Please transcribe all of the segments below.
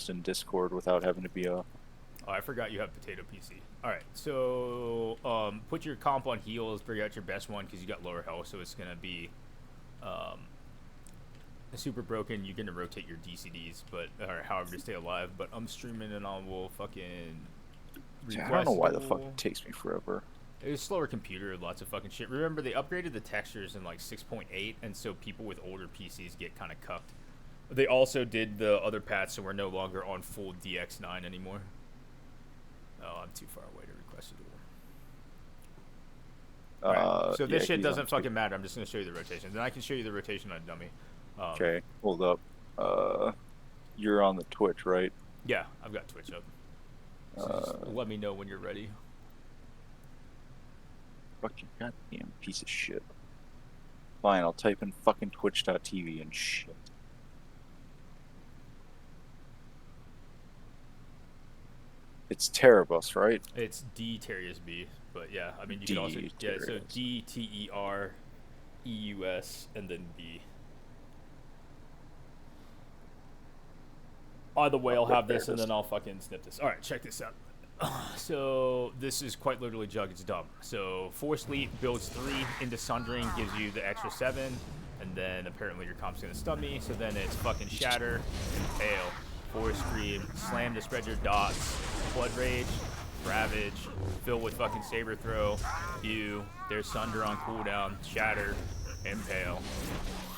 just in Discord without having to be a. Oh, I forgot you have potato PC. All right, so put your comp on heals. Bring out your best one because you got lower health, so it's gonna be super broken. You're gonna rotate your DCDs, but or however to stay alive. But I'm streaming and I will fucking I don't know why the fuck duel. it takes me forever. It was slower computer, lots of fucking shit. Remember, they upgraded the textures in like 6.8, and so people with older PCs get kind of cucked. They also did the other patch, so we're no longer on full DX9 anymore. Oh, I'm too far away to request a duel. Alright, so this shit doesn't fucking matter. I'm just going to show you the rotation. Then I can show you the rotation on dummy. Okay, hold up. You're on the Twitch, right? Yeah, I've got Twitch up. So just let me know when you're ready. Fucking goddamn piece of shit. Fine, I'll type in fucking twitch.tv and shit. It's Terabus, right? It's D-Terrius B, but yeah, I mean, you can also, yeah, so D-T-E-R-E-U-S, and then B. Either way, I'll have this, and then I'll fucking snip this. Alright, check this out. So, this is quite literally Jugg, it's dumb. So, Force Leap builds 3 into Sundering, gives you the extra 7, and then apparently your comp's gonna stun me, so then it's fucking Shatter, Impale, Force Scream, Slam to spread your dots, Blood Rage, Ravage, fill with fucking Saber Throw, you, there's Sunder on cooldown, Shatter, Impale,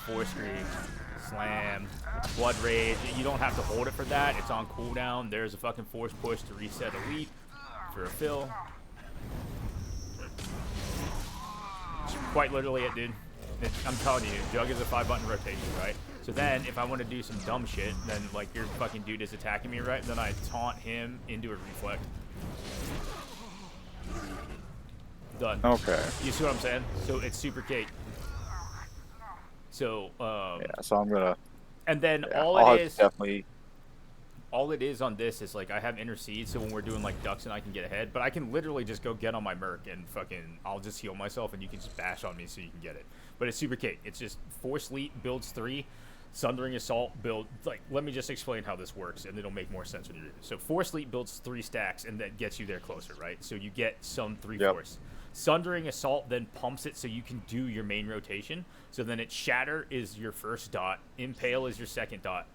Force Scream, Slam, Blood Rage. You don't have to hold it for that. It's on cooldown. There's a fucking Force Push to reset a leap for a fill. It's quite literally it, dude. I'm telling you, Jugg is a 5-button rotation, right? So then, if I want to do some dumb shit, then like your fucking dude is attacking me, right? Then I taunt him into a reflect. Done. Okay. You see what I'm saying? So it's super cake. So yeah, so I'm gonna. And then Yeah, all I'll it is definitely. All it is on this is like I have intercede, so when we're doing like ducks and I can get ahead, but I can literally just go get on my merc and fucking I'll just heal myself and you can just bash on me so you can get it. But it's super cake. It's just Force Leap builds 3. Sundering Assault build, like, let me just explain how this works, and it'll make more sense when you do it. So Force Leap builds 3 stacks, and that gets you there closer, right? So you get some 3 force. Sundering Assault then pumps it so you can do your main rotation. So then it's Shatter is your first dot, Impale is your second dot.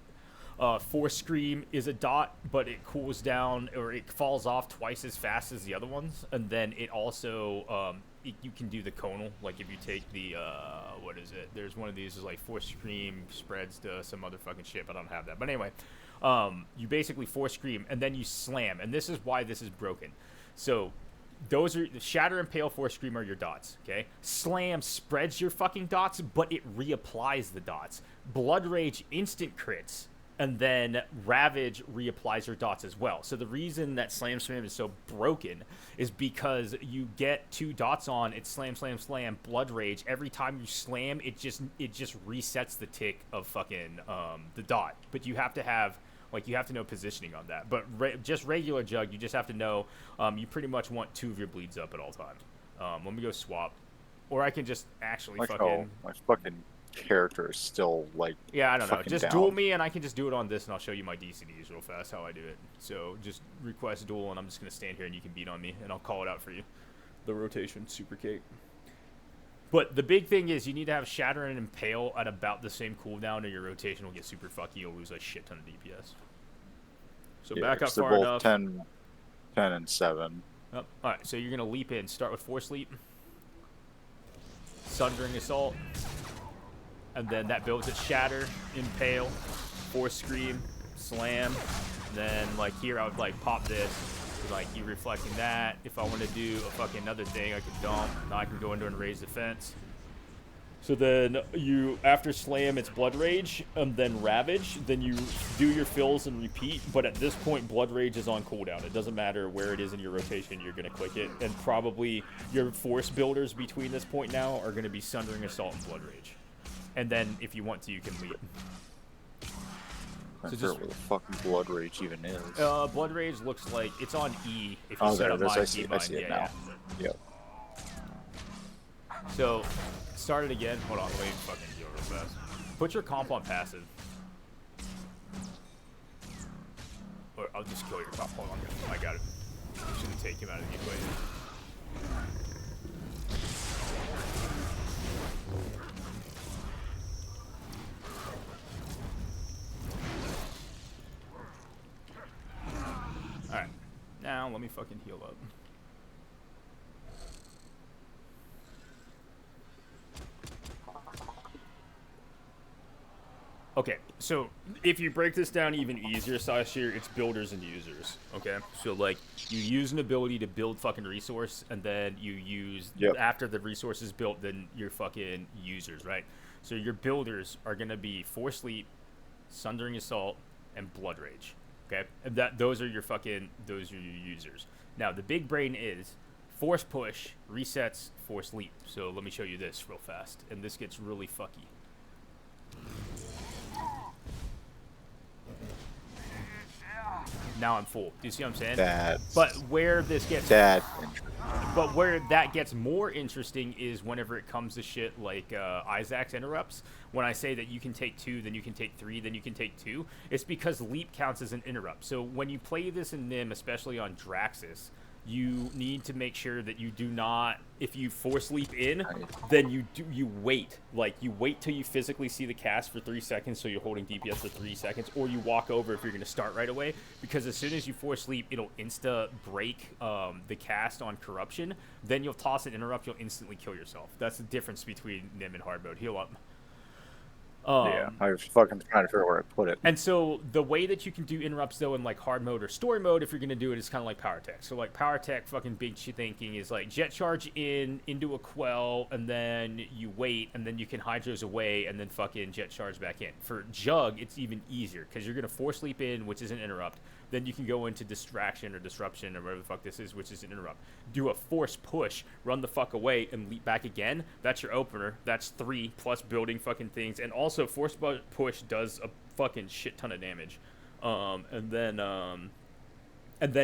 Force Scream is a dot, but it cools down, or it falls off twice as fast as the other ones. And then it also, you can do the conal, like if you take the, what is it? There's one of these is like Force Scream spreads to some other fucking shit, but I don't have that. But anyway, you basically Force Scream, and then you slam. And this is why this is broken. So those are Shatter, Impale, Force Scream are your dots, okay? Slam spreads your fucking dots, but it reapplies the dots. Blood Rage instant crits, and then Ravage reapplies your dots as well. So the reason that Slam Spam is so broken is because you get 2 dots on, it's Slam, Slam, Slam, Blood Rage. Every time you slam, it just resets the tick of fucking the dot. But you have to have, like, you have to know positioning on that. But just regular Jugg, you just have to know you pretty much want 2 of your bleeds up at all times. Let me go swap. Or I can just actually like fucking... how my fucking character is still, like, yeah, I don't know. Just down. duel me, and I can just do it on this, and I'll show you my DCDs real fast how I do it. So just request duel, and I'm just going to stand here, and you can beat on me, and I'll call it out for you. The rotation, super cake. But the big thing is you need to have Shatter and Impale at about the same cooldown, or your rotation will get super fucky. You'll lose a shit ton of DPS. So Yeah, back up they're far both enough. 10 and 7. Oh, alright, so you're going to leap in. Start with Force Leap. Sundering Assault. And then that builds at Shatter, Impale, Force Scream, Slam. And then, like, here I would, like, pop this. Like, you reflecting that. If I want to do a fucking another thing, I can dump. Now I can go into and raise defense. So then you, after Slam, it's Blood Rage, and then Ravage. Then you do your fills and repeat. But at this point, Blood Rage is on cooldown. It doesn't matter where it is in your rotation. You're going to click it. And probably your force builders between this point now are going to be Sundering Assault and Blood Rage. And then, if you want to, you can leap. I forget what the fucking Blood Rage even is. Blood Rage looks like it's on E. If you set up my I see it now. Yep. So, start it again. Hold on, let me fucking go real fast. Put your comp on passive. I'll just kill your top. Hold on. I got it. I shouldn't take him out of the equation. Alright. Now, let me fucking heal up. Okay, so if you break this down even easier, Sashir, it's builders and users, okay? So, like, you use an ability to build fucking resource, and then you use, after the resource is built, then your fucking users, right? So your builders are going to be Force Leap, Sundering Assault, and Blood Rage, okay? And those are your users. Now, the big brain is Force Push, resets, Force Leap. So let me show you this real fast, and this gets really fucky. Now I'm full. Do you see what I'm saying? But where this gets but where that gets more interesting is whenever it comes to shit like Isaac's interrupts. When I say that you can take 2, then you can take 3, then you can take 2, it's because leap counts as an interrupt. So when you play this in Nim, especially on Draxus, you need to make sure that you do not, if you force leap in, then you wait. Like, you wait till you physically see the cast for 3 seconds, so you're holding DPS for 3 seconds, or you walk over if you're going to start right away, because as soon as you force leap, it'll insta break the cast on corruption. Then you'll toss an interrupt, you'll instantly kill yourself. That's the difference between Nim and hard mode. Heal up. Yeah, I was fucking trying to figure out where I put it. And so the way that you can do interrupts, though, in like hard mode or story mode, if you're going to do it, is kind of like power tech. So like power tech fucking big shit thinking is like jet charge into a quell, and then you wait, and then you can hydros away, and then fucking jet charge back in. For Jugg, it's even easier, because you're going to force leap in, which is an interrupt. Then you can go into distraction or disruption or whatever the fuck this is, which is an interrupt. Do a force push, run the fuck away, and leap back again. That's your opener. That's 3 plus building fucking things. And also, force push does a fucking shit ton of damage. And then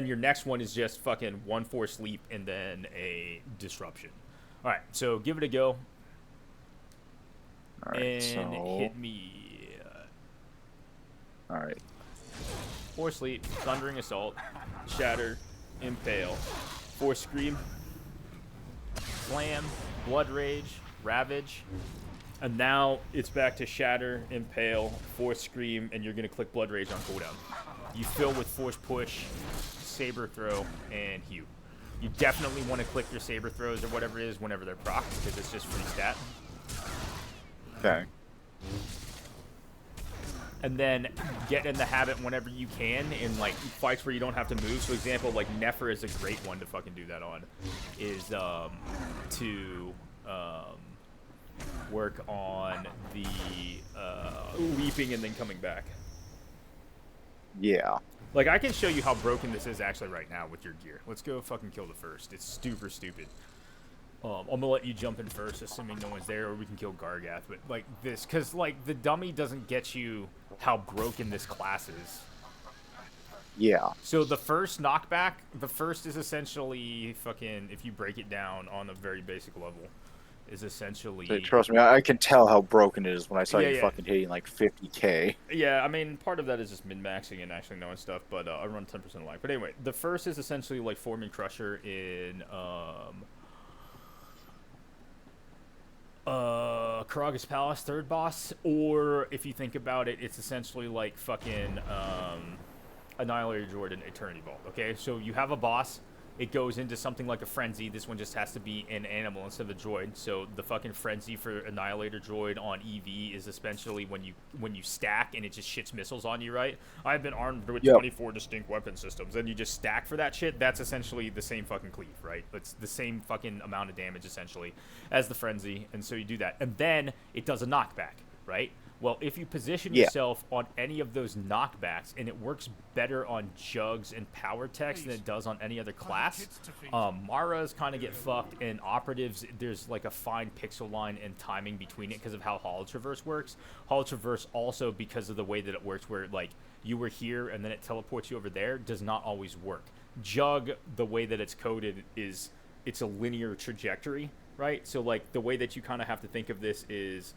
your next one is just fucking 1 force leap and then a disruption. All right, so give it a go. All right, and hit me. All right. Force Leap, Thundering Assault, Shatter, Impale, Force Scream, Slam, Blood Rage, Ravage, and now it's back to Shatter, Impale, Force Scream, and you're going to click Blood Rage on cooldown. You fill with Force Push, Saber Throw, and Hew. You definitely want to click your Saber Throws or whatever it is whenever they're procced, because it's just free stat. Okay. And then get in the habit whenever you can in like fights where you don't have to move. So example, like Nefer is a great one to fucking do that on, is to work on the leaping and then coming back. Yeah. Like, I can show you how broken this is actually right now with your gear. Let's go fucking kill the first. It's super stupid. I'm gonna let you jump in first, assuming no one's there, or we can kill Gargath. But, like, this, because, like, the dummy doesn't get you how broken this class is. Yeah. So the first knockback, the first is essentially fucking, if you break it down on a very basic level, is essentially... So, trust me, I can tell how broken it is when I saw you fucking hitting, like, 50k. Yeah, I mean, part of that is just min-maxing and actually knowing stuff, but I run 10% life. But anyway, the first is essentially, like, Foreman Crusher in... Karagas Palace, third boss, or if you think about it, it's essentially like fucking Annihilator Jordan Eternity Vault. Okay, so you have a boss, it goes into something like a frenzy. This one just has to be an animal instead of a droid. So the fucking frenzy for Annihilator Droid on EV is essentially when you stack and it just shits missiles on you, right? I've been armed with 24 distinct weapon systems, and you just stack for that shit. That's essentially the same fucking cleave, right? It's the same fucking amount of damage essentially as the frenzy, and so you do that, and then it does a knockback, right? Well, if you position yourself on any of those knockbacks, and it works better on Jugs and Power Techs than it does on any other class, Maras kind of get fucked, and Operatives, there's like a fine pixel line and timing between it because of how Holo Traverse works. Holo Traverse also, because of the way that it works, where like you were here and then it teleports you over there, does not always work. Jug, the way that it's coded is it's a linear trajectory, right? So like the way that you kind of have to think of this is...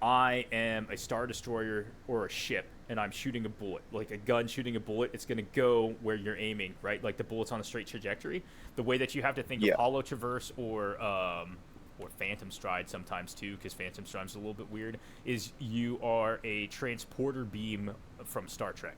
I am a Star Destroyer or a ship, and I'm shooting a bullet, like a gun shooting a bullet, it's going to go where you're aiming, right? Like the bullet's on a straight trajectory. The way that you have to think of Yeah. hollow traverse or phantom stride sometimes too, because phantom stride's a little bit weird, is you are a transporter beam from Star Trek.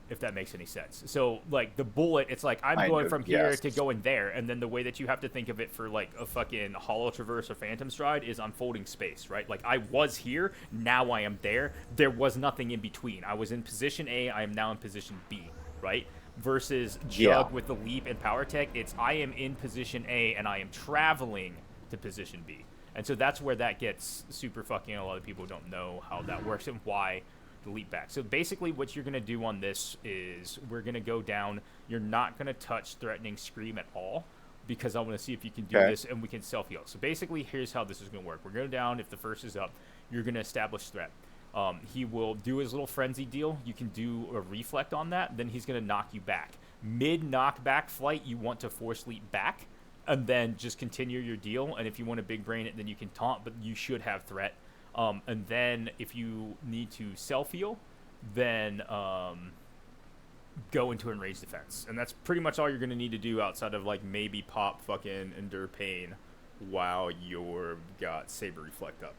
If that makes any sense. So, like, the bullet, it's like, I'm going from here to going there, and then the way that you have to think of it for, like, a fucking hollow traverse or phantom stride is I'm folding space, right? Like, I was here, now I am there. There was nothing in between. I was in position A, I am now in position B, right? Versus Jugg with the leap and power tech, it's I am in position A, and I am traveling to position B. And so that's where that gets super fucking, a lot of people don't know how that works and why leap back. So basically what you're going to do on this is we're going to go down. You're not going to touch threatening scream at all because I want to see if you can do this and we can self-heal. So basically here's how this is going to work. We're going down. If the first is up, you're going to establish threat. He will do his little frenzy deal. You can do a reflect on that. Then he's going to knock you back. Mid knockback flight, you want to force leap back and then just continue your deal. And if you want to big brain it, then you can taunt, but you should have threat. And then if you need to self-heal, then go into enraged defense. And that's pretty much all you're going to need to do outside of, like, maybe pop fucking endure pain while you're got saber reflect up.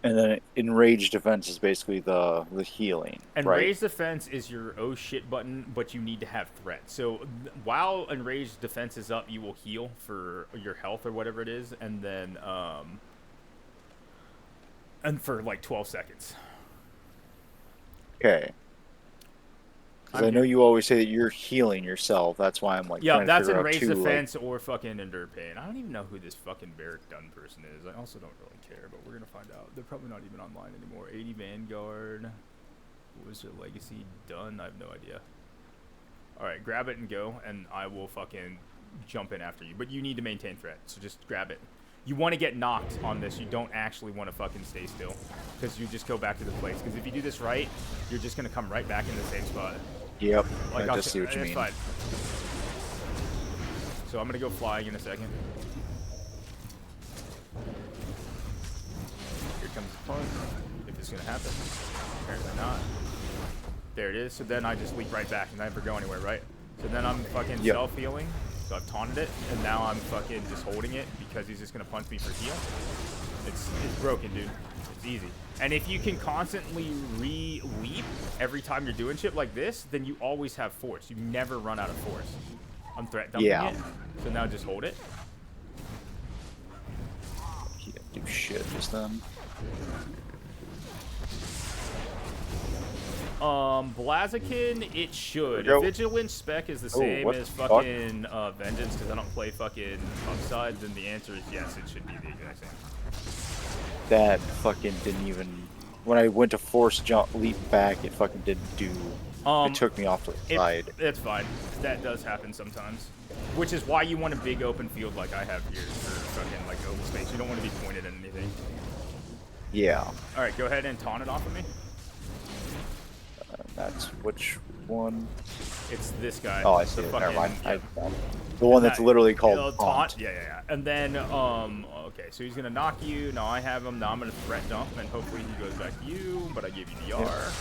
And then enraged defense is basically the healing, Enraged defense is your oh shit button, but you need to have threat. So while enraged defense is up, you will heal for your health or whatever it is, and then and for like 12 seconds. Okay. Because I know you always say that you're healing yourself. That's why I'm like, yeah, that's enraged too, defense or fucking endure pain. I don't even know who this fucking Barrack Dunn person is. I also don't really care, but we're gonna find out. They're probably not even online anymore. 80 Vanguard. What was their legacy? Dunn? I have no idea. All right, grab it and go, and I will fucking jump in after you. But you need to maintain threat, so just grab it. You want to get knocked on this. You don't actually want to fucking stay still because you just go back to the place. Because if you do this right, you're just going to come right back in the same spot. Yep. Like, I just see what you mean. Fine. So I'm going to go flying in a second. Here comes the punch. If it's going to happen. Apparently not. There it is. So then I just leap right back and I never go anywhere, right? So then I'm fucking self-healing. So I've taunted it, and now I'm fucking just holding it because he's just going to punch me for heal. It's broken, dude. It's easy. And if you can constantly re-leap every time you're doing shit like this, then you always have force. You never run out of force. I'm threat dumping it. So now just hold it. Can't do shit just then. Blaziken, it should. Vigilance spec is the same as fucking Vengeance because I don't play fucking upside, then the answer is yes, it should be the exact same. That fucking didn't even... When I went to force jump leap back, it fucking didn't do... it took me off to the side. It's fine. That does happen sometimes. Which is why you want a big open field like I have here for fucking like open space. You don't want to be pointed at anything. Yeah. Alright, go ahead and taunt it off of me. That's which one? It's this guy. Oh, I see it. Never mind. The one that's literally called taunt. Yeah. And then, okay, so he's going to knock you. Now I have him. Now I'm going to threat dump, and hopefully he goes back to you, but I gave you the R. Yeah.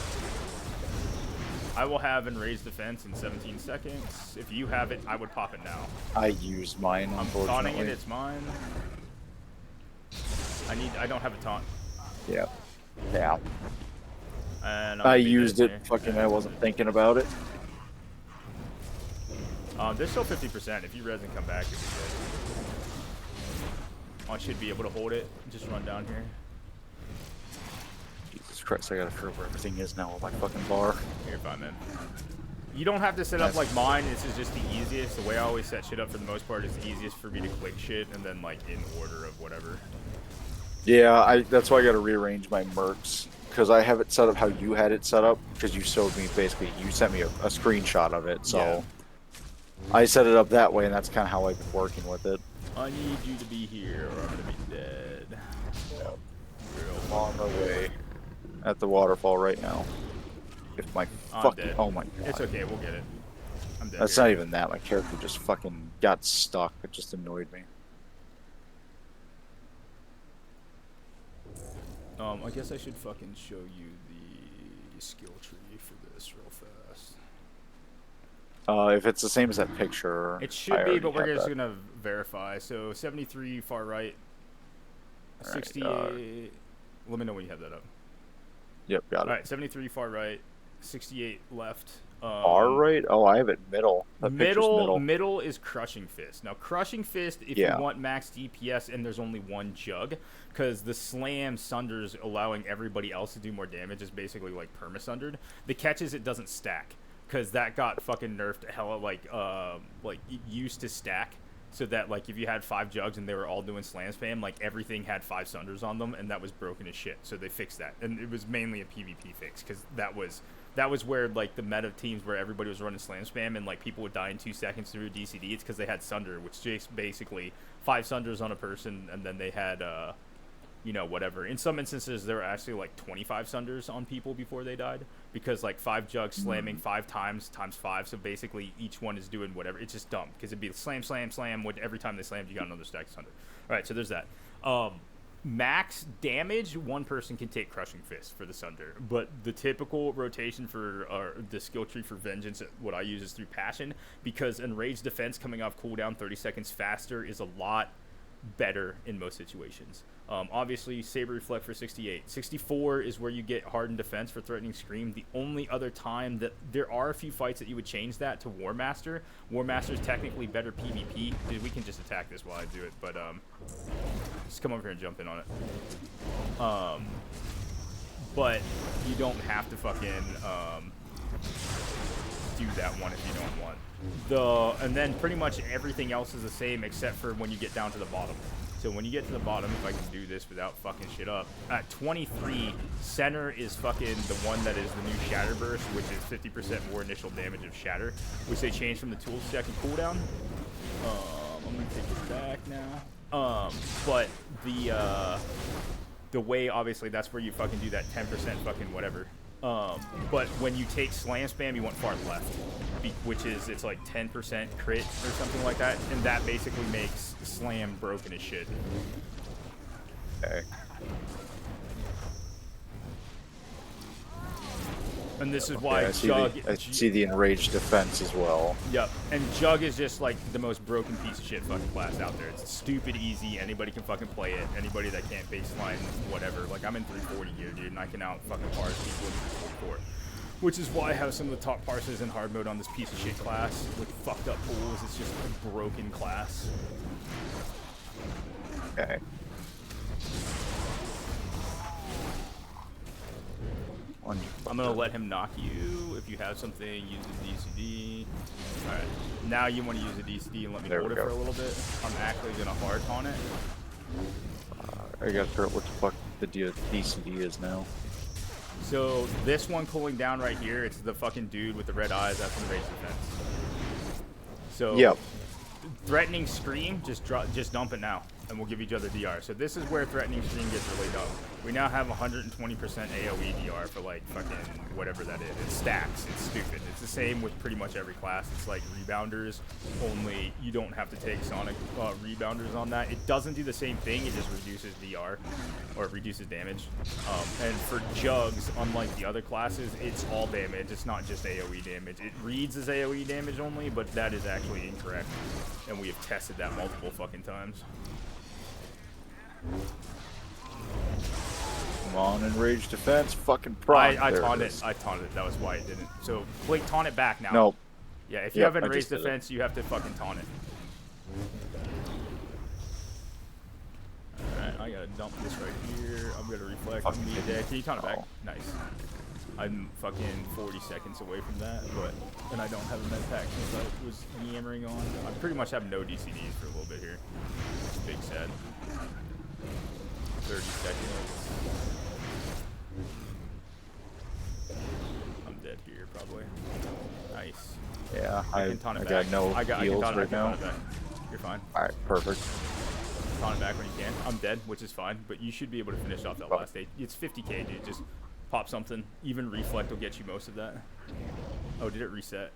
I will have enraged defense in 17 seconds. If you have it, I would pop it now. I used mine, unfortunately. I'm taunting it. It's mine. I don't have a taunt. Yeah. Yeah. And I used it. Fucking, I wasn't thinking about it. There's still 50%. If you res and come back, it'd be good. I should be able to hold it. Just run down here. Jesus Christ, I gotta figure out where everything is now with my fucking bar. You're fine, man. You don't have to set up like mine. This is just the easiest. The way I always set shit up for the most part is the easiest for me to click shit and then like in order of whatever. Yeah, that's why I gotta rearrange my mercs. Because I have it set up how you had it set up. Because you showed me, basically, you sent me a screenshot of it. So yeah. I set it up that way, and that's kind of how I've been working with it. I need you to be here, or I'm gonna be dead. Yep. I'm on my way. At the waterfall right now. If my fucking... Oh my god. It's okay, we'll get it. I'm dead. That's not even that. My character just fucking got stuck. It just annoyed me. I guess I should fucking show you the skill tree for this real fast. If it's the same as that picture, It I should be, already but we're have just that. gonna verify. So 73 far right, All 68. right, Let me know when you have that up. yep, got All it. right, 73 far right, 68 left. Far right? Oh, I have it middle. That picture's middle. Middle is Crushing Fist. Now, Crushing Fist, if you Yeah. want max DPS and there's only one Jug, because the Slam Sunders allowing everybody else to do more damage is basically like perma-sundered. The catch is it doesn't stack, because that got fucking nerfed hella like it used to stack. So that like if you had 5 Jugs and they were all doing slam spam, like everything had 5 Sunders on them, and that was broken as shit. So they fixed that, and it was mainly a PvP fix, because that was where like the meta teams where everybody was running slam spam and like people would die in 2 seconds through DCD. It's because they had Sunder, which is basically 5 Sunders on a person, and then they had whatever. In some instances, there were actually like 25 Sunders on people before they died, because like 5 Jugs slamming 5 times 5, so basically each one is doing whatever. It's just dumb, because it'd be slam, slam, slam. Every time they slammed, you got another stack of Sunder. All right, so there's that. Max damage, one person can take Crushing Fist for the Sunder, but the typical rotation for the skill tree for Vengeance, what I use is through Passion, because Enraged Defense coming off cooldown 30 seconds faster is a lot better in most situations. Obviously, Saber Reflect for 68. 64 is where you get Hardened Defense for Threatening Scream. The only other time that there are a few fights that you would change that to War Master. War Master is technically better PvP. Dude, we can just attack this while I do it, but just come over here and jump in on it. But you don't have to fucking do that one if you don't want. And then pretty much everything else is the same except for when you get down to the bottom. So when you get to the bottom, if I can do this without fucking shit up, at 23, center is fucking the one that is the new Shatter Burst, which is 50% more initial damage of Shatter, which they changed from the tool stack and cooldown. I'm gonna take it back now. But the way, obviously, that's where you fucking do that 10% fucking whatever. But when you take Slam Spam, you want far left, which is, it's like 10% crit or something like that, and that basically makes Slam broken as shit. Okay. And this is why I see Jugg... I see the Enraged Defense as well. Yep, and Jugg is just like the most broken piece of shit fucking class out there. It's stupid easy, anybody can fucking play it. Anybody that can't baseline, whatever. Like, I'm in 340 gear, dude, and I can out fucking parse people in 344. Which is why I have some of the top parsers in hard mode on this piece of shit class with fucked up pools. It's just a broken class. Okay. I'm gonna let him knock you. If you have something, use the DCD. Alright. Now you want to use the DCD and let me hold it for a little bit. I'm actually gonna hard on it. I gotta figure out what the fuck the DCD is now. So this one cooling down right here, it's the fucking dude with the red eyes. That's an Enraged Defense. So Yep. Threatening Scream, just dump it now, and we'll give each other DR. So this is where Threatening Scream gets really dumb. We now have 120% AoE DR for like fucking whatever that is. It stacks. It's stupid. It's the same with pretty much every class. It's like Rebounders, only you don't have to take Sonic Rebounders on that. It doesn't do the same thing. It just reduces DR, or reduces damage. And for Jugs, unlike the other classes, it's all damage. It's not just AoE damage. It reads as AoE damage only, but that is actually incorrect. And we have tested that multiple fucking times. Come on, Enraged Defense, fucking prime. I taunted it. I taunted it. That was why it didn't. So, Blake, taunt it back now. Nope. Yeah, if you have Enraged Defense, you have to fucking taunt it. Alright, I gotta dump this right here. I'm gonna reflect on me dead. Can you taunt it back? Nice. I'm fucking 40 seconds away from that, and I don't have a med pack since I was yammering on. I pretty much have no DCDs for a little bit here. It's big sad. 30 seconds. I'm dead here, probably. Nice. Yeah, I can taunt it I back. got no heals right now. You're fine. Alright, perfect. Taunt it back when you can. I'm dead, which is fine, but you should be able to finish off that last stage. It's 50k, dude. Just pop something. Even Reflect will get you most of that. Oh, did it reset?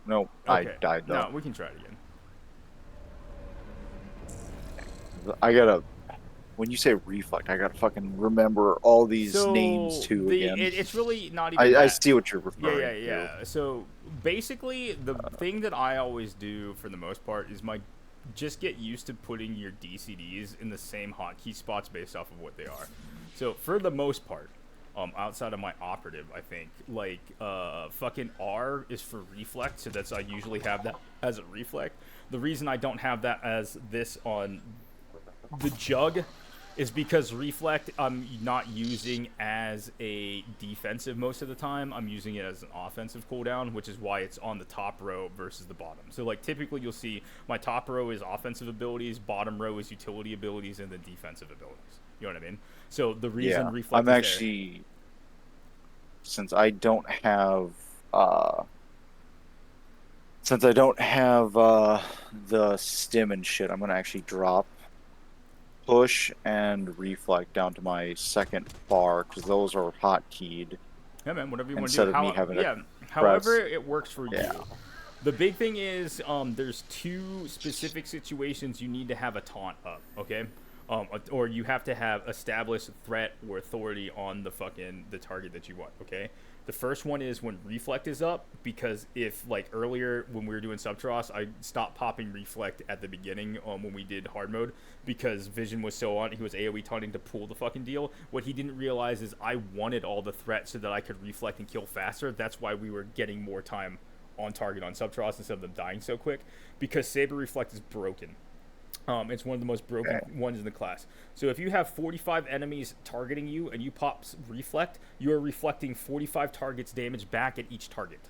Nope, Okay. I died though. No, we can try it again. I gotta when you say reflect, I gotta fucking remember all these names So too again. it's really not even I that. see what you're Yeah. referring to. Yeah. So basically, the thing that I always do for the most part is just get used to putting your DCDs in the same hotkey spots based off of what they are. So for the most part, outside of my operative, I think like fucking R is for reflect, so that's I usually have that as a reflect. The reason I don't have that as this on the Jug is because reflect I'm not using as a defensive most of the time. I'm using it as an offensive cooldown, which is why it's on the top row versus the bottom. So like typically you'll see my top row is offensive abilities, bottom row is utility abilities, and then defensive abilities. You know what I mean? So the reason Yeah, reflect I'm is there. actually since I don't have uh since I don't have the stim and shit, I'm gonna actually drop push and reflect down to my second bar because those are hotkeyed Yeah, man, whatever you want to do. instead of me having to Yeah, however press. it works for Yeah. you. The big thing is, there's two specific situations you need to have a taunt up, okay? Or you have to have established threat or authority on the target that you want, okay? The first one is when reflect is up, because if like earlier when we were doing Subtross, I stopped popping reflect at the beginning when we did hard mode because Vision was so on. He was AoE taunting to pull the fucking deal. What he didn't realize is I wanted all the threat so that I could reflect and kill faster. That's why we were getting more time on target on Subtross instead of them dying so quick, because Saber Reflect is broken. It's one of the most broken Okay. ones in the class. So if you have 45 enemies targeting you and you pop Reflect, you are reflecting 45 targets damage back at each target.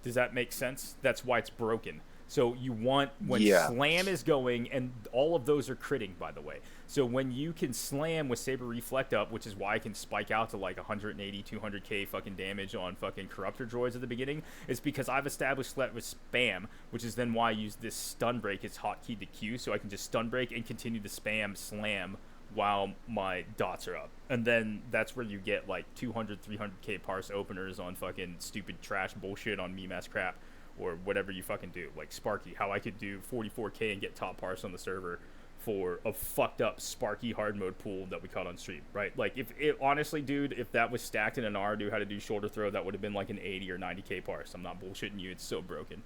Does that make sense? That's why it's broken. So you want when Yeah. slam is going, and all of those are critting, by the way. So when you can slam with Saber Reflect up, which is why I can spike out to like 180, 200k fucking damage on fucking Corruptor droids at the beginning, is because I've established that with spam, which is then why I use this stun break. It's hotkey to Q, so I can just stun break and continue to spam slam while my dots are up. And then that's where you get like 200, 300k parse openers on fucking stupid trash bullshit on meme ass crap or whatever you fucking do. Like Sparky, how I could do 44k and get top parse on the server for a fucked up Sparky hard mode pool that we caught on stream, right? Like if it honestly, dude, if that was stacked in an R, knew how to do shoulder throw, that would have been like an 80 or 90k parse. I'm not bullshitting you, it's so broken.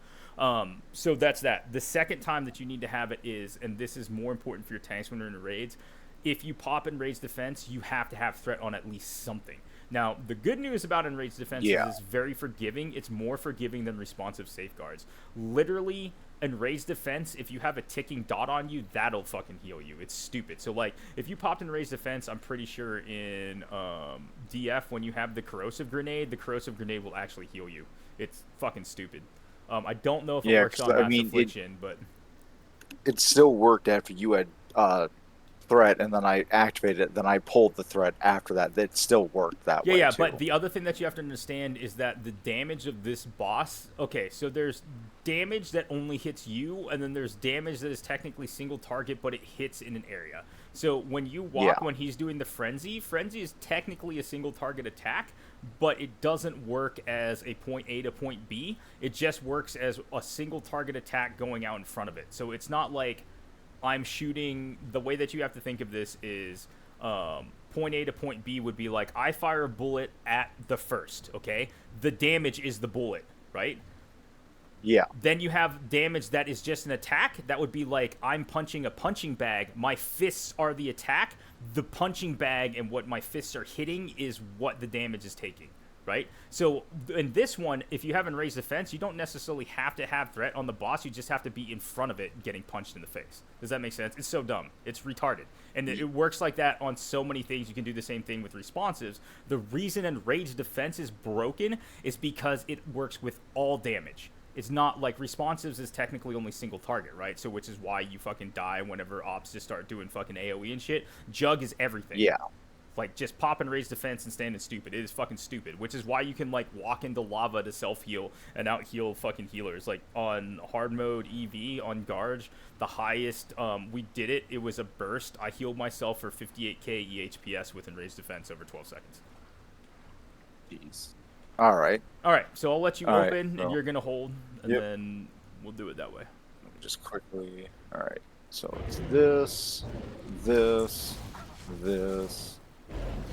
So that's that. The second time that you need to have it is, and this is more important for your tanks when you're in raids, if you pop Enraged Defense, you have to have threat on at least something. Now, the good news about Enraged Defense is Yeah. it's very forgiving. It's more forgiving than responsive safeguards. Literally, Enraged Defense, if you have a ticking dot on you, that'll fucking heal you. It's stupid. So, like, if you popped Enraged Defense, I'm pretty sure in DF, when you have the Corrosive Grenade will actually heal you. It's fucking stupid. I don't know if it Yeah, works 'cause on I Mass mean Affliction, but it still worked after you had threat and then I activated it, then I pulled the threat after that. It still worked that yeah, way yeah, but too. the other thing that you have to understand is that the damage of this boss. Okay, so there's damage that only hits you, and then there's damage that is technically single target, but it hits in an area. So when you Yeah. walk, when he's doing the frenzy is technically a single target attack, but it doesn't work as a point A to point B. It just works as a single target attack going out in front of it. So it's not like I'm shooting. The way that you have to think of this is point A to point B would be like I fire a bullet at the first, okay? The damage is the bullet, right? Yeah. Then you have damage that is just an attack. That would be like I'm punching a punching bag. My fists are the attack. The punching bag and what my fists are hitting is what the damage is taking, right? So in this one, if you haven't raised defense, you don't necessarily have to have threat on the boss. You just have to be in front of it getting punched in the face. Does that make sense? It's so dumb. It's retarded. And it works like that on so many things. You can do the same thing with responsives. The reason Enraged Defense is broken is because it works with all damage. It's not like responsives is technically only single target, right? So which is why you fucking die whenever ops just start doing fucking AoE and shit. Jug is everything. Yeah. Like just pop and raise defense and standing stupid. It is fucking stupid. Which is why you can like walk into lava to self heal and out heal fucking healers. Like on hard mode EV on Garge, the highest we did it. It was a burst. I healed myself for 58k EHPS with enraged defense over 12 seconds. Jeez. All right. All right, so I'll let you All right, open, and so you're gonna hold, and yep. then we'll do it that way. Let me just quickly. All right. So it's this, this, this,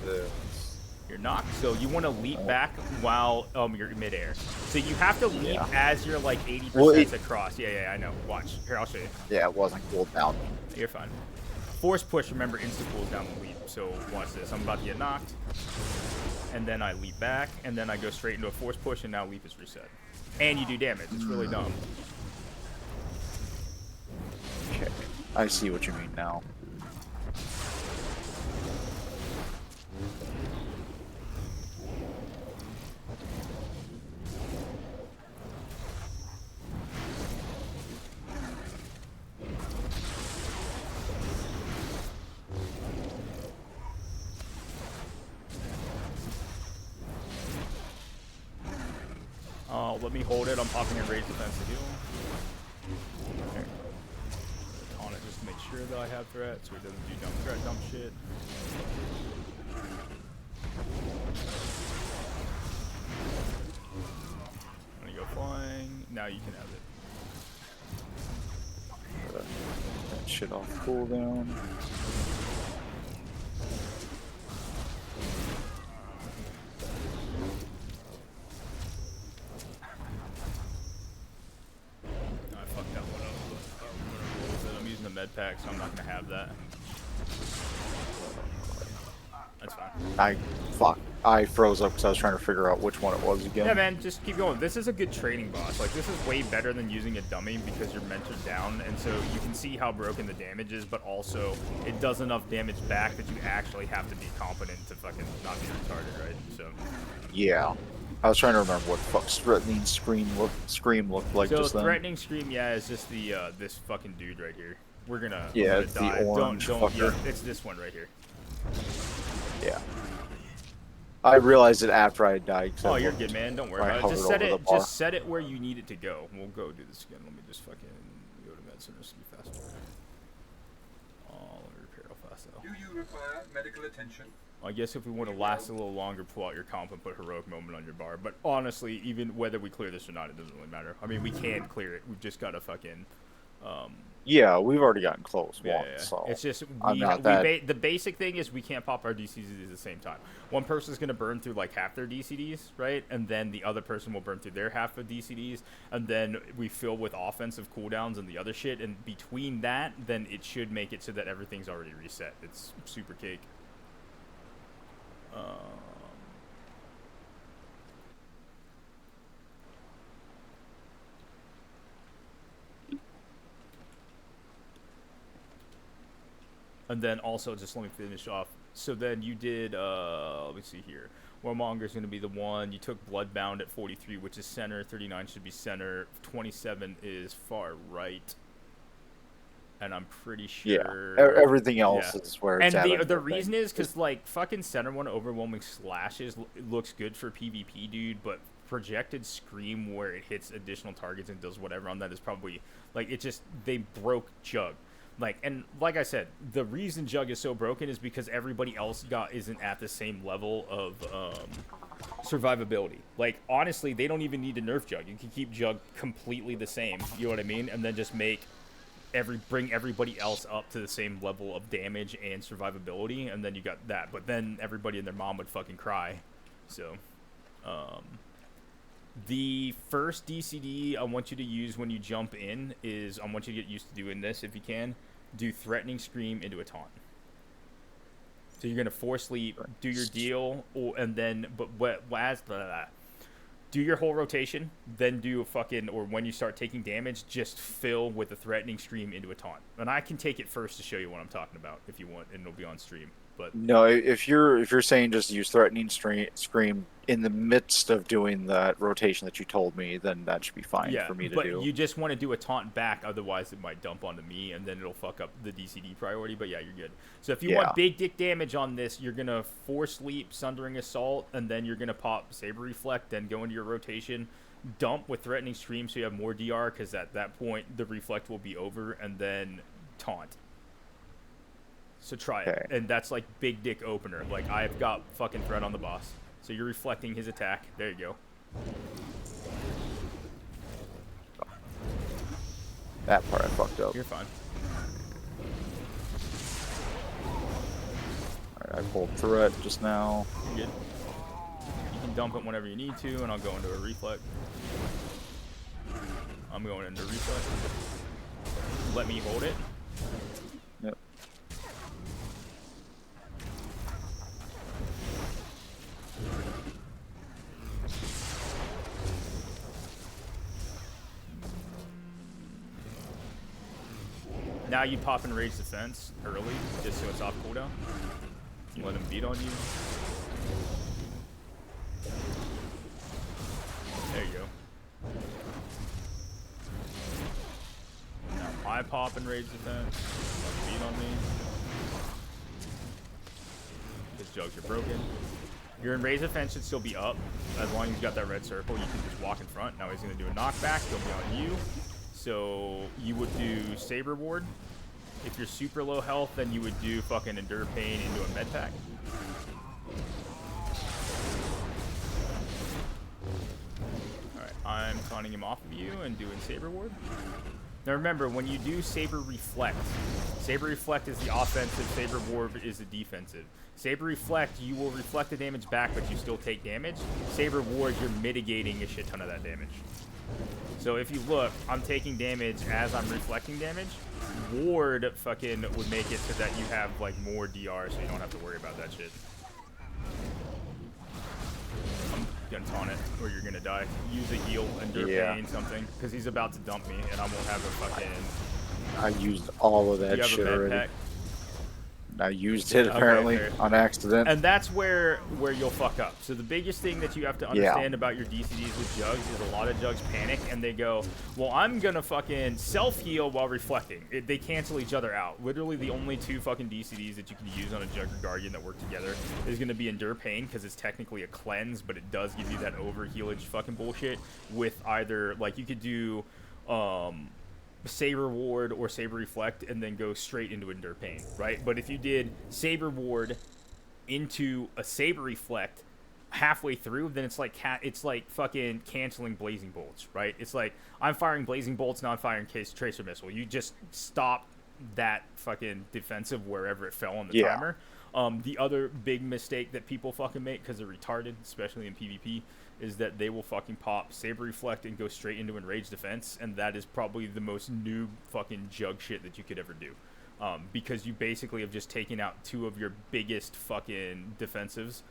this. You're knocked, so you want to leap back while you're midair. So you have to leap as you're like 80% across. Yeah, I know. Watch. Here, I'll show you. Yeah, it wasn't cooled down. You're fine. Force push, remember, insta cools down the leap. So watch this. I'm about to get knocked. And then I leap back, and then I go straight into a force push, and now leap is reset. And you do damage. It's really dumb. Okay, I see what you mean now. Let me hold it. I'm popping a raised defense to heal. Okay. On it just to make sure that I have threat, so he doesn't do dumb threat, dumb shit. I'm gonna go flying. Now you can have it. That shit off cooldown. Med pack, so I'm not gonna have that. That's fine. I froze up because I was trying to figure out which one it was again. Yeah, man, just keep going. This is a good training boss. Like, this is way better than using a dummy because you're mentored down, and so you can see how broken the damage is, but also it does enough damage back that you actually have to be competent to fucking not be retarded, right? So. Yeah. I was trying to remember what the fuck threatening scream looked like just then. So threatening scream, yeah, is just the this fucking dude right here. We're gonna. Yeah, it's the orange fucker. Yeah, it's this one right here. Yeah. I realized it after I died. Oh, you're good, man. Don't worry about it. Just set it. Just set it where you need it to go. We'll go do this again. Let me just fucking go to med center so be faster. Oh, let me repair real fast though. Do you require medical attention? I guess if we want to last a little longer, pull out your comp and put heroic moment on your bar. But honestly, even whether we clear this or not, it doesn't really matter. I mean, we can clear it. We've just got to fucking. Yeah, we've already gotten close once, so it's just the basic thing is we can't pop our DCDs at the same time. One person's gonna burn through like half their DCDs, right? And then the other person will burn through their half of DCDs, and then we fill with offensive cooldowns and the other shit. And between that, then it should make it so that everything's already reset. It's super cake. And then also, just let me finish off. So then you did, let me see here. Warmonger's going to be the one. You took Bloodbound at 43, which is center. 39 should be center. 27 is far right. And I'm pretty sure... Yeah, everything else is where it's at. And the reason is because, like, fucking center one Overwhelming Slashes looks good for PvP, dude, but projected Scream where it hits additional targets and does whatever on that is probably... Like, it just... They broke Jugg. Like, and like I said, the reason Jugg is so broken is because everybody else isn't at the same level of survivability. Like, honestly, they don't even need to nerf Jugg. You can keep Jugg completely the same, you know what I mean? And then just bring everybody else up to the same level of damage and survivability, and then you got that. But then everybody and their mom would fucking cry. So, the first DCD I want you to use when you jump in is, I want you to get used to doing this if you can. Do Threatening Scream into a taunt. So you're going to force leap, do your deal, and then, do your whole rotation, then do a fucking, or when you start taking damage, just fill with a Threatening Scream into a taunt. And I can take it first to show you what I'm talking about if you want, and it'll be on stream. But no, if you're saying just use Threatening Scream in the midst of doing that rotation that you told me, then that should be fine for me to do. But you just want to do a taunt back, otherwise it might dump onto me, and then it'll fuck up the DCD priority. But yeah, you're good. So if you want big dick damage on this, you're gonna Force Leap, Sundering Assault, and then you're gonna pop Saber Reflect, then go into your rotation, dump with Threatening Scream, so you have more DR, because at that point the Reflect will be over, and then taunt. So try it, and that's like big dick opener. Like, I've got fucking threat on the boss. So you're reflecting his attack. There you go. That part I fucked up. You're fine. Alright, I pulled threat just now. You're good. You can dump it whenever you need to, and I'll go into a reflect. I'm going into reflect. Let me hold it. Yep. Now you pop and rage defense early, just so it's off cooldown. You let him beat on you. There you go. Now I pop and rage defense. Let him beat on me. His jugs are broken. Your enrage defense should still be up. As long as you got that red circle, you can just walk in front. Now he's going to do a knockback. He'll be on you. So you would do Saber Ward. If you're super low health, then you would do fucking Endure Pain into a med pack. Alright, I'm taunting him off of you and doing Saber Ward. Now remember, when you do Saber Reflect is the offensive, Saber Ward is the defensive. Saber Reflect, you will reflect the damage back, but you still take damage. Saber Ward, you're mitigating a shit ton of that damage. So if you look, I'm taking damage as I'm reflecting damage. Ward fucking would make it so that you have like more DR, so you don't have to worry about that shit. I'm gonna taunt it, or you're gonna die. Use a heal, endure pain, something, because he's about to dump me, and I won't have a fucking. I used all of that shit already. Pack? I used it apparently on accident. And that's where you'll fuck up. So the biggest thing that you have to understand about your DCDs with Jugs is a lot of Jugs panic and they go, well, I'm gonna fucking self-heal while reflecting. They cancel each other out. Literally the only two fucking DCDs that you can use on a Jugg or Guardian that work together is gonna be Endure Pain, because it's technically a cleanse, but it does give you that over-healage fucking bullshit with either, like, you could do Saber Ward or Saber Reflect and then go straight into Endure Pain, right? But if you did Saber Ward into a Saber Reflect halfway through, then it's like fucking canceling Blazing Bolts, right? It's like, I'm firing Blazing Bolts, now I'm firing Tracer Missile. You just stop that fucking defensive wherever it fell on the timer. The other big mistake that people fucking make, because they're retarded, especially in PvP, is that they will fucking pop Saber Reflect and go straight into Enraged Defense, and that is probably the most noob fucking Jugg shit that you could ever do. Because you basically have just taken out two of your biggest fucking defensives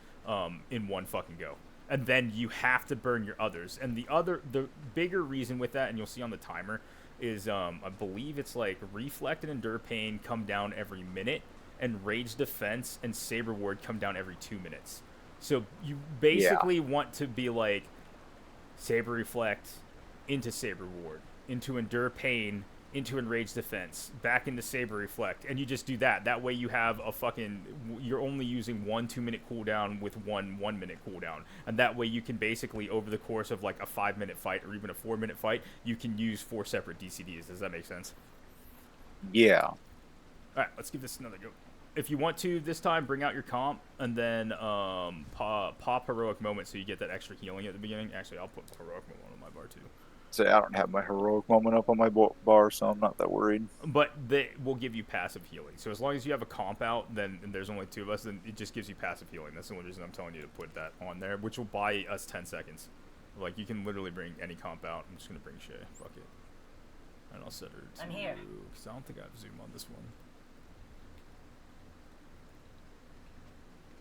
in one fucking go. And then you have to burn your others. And the bigger reason with that, and you'll see on the timer, is I believe it's like Reflect and Endure Pain come down every minute, and Rage Defense and Saber Ward come down every 2 minutes. So you basically want to be like Saber Reflect into Saber Ward, into Endure Pain, into Enraged Defense, back into Saber Reflect, and you just do that. That way you have a fucking, you're only using 1 2-minute cooldown with 1 1-minute cooldown. And that way you can basically, over the course of like a 5-minute fight or even a 4-minute fight, you can use 4 separate DCDs. Does that make sense? Yeah. Alright, let's give this another go. If you want to this time, bring out your comp and then pop Heroic Moment so you get that extra healing at the beginning. Actually, I'll put Heroic Moment on my bar too. Say I don't have my Heroic Moment up on my bar, so I'm not that worried. But they will give you passive healing. So as long as you have a comp out, then and there's only 2 of us, then it just gives you passive healing. That's the only reason I'm telling you to put that on there, which will buy us 10 seconds. Like, you can literally bring any comp out. I'm just going to bring Shay. Fuck it. And I'll set her to... I'm here. Because I don't think I have Zoom on this one.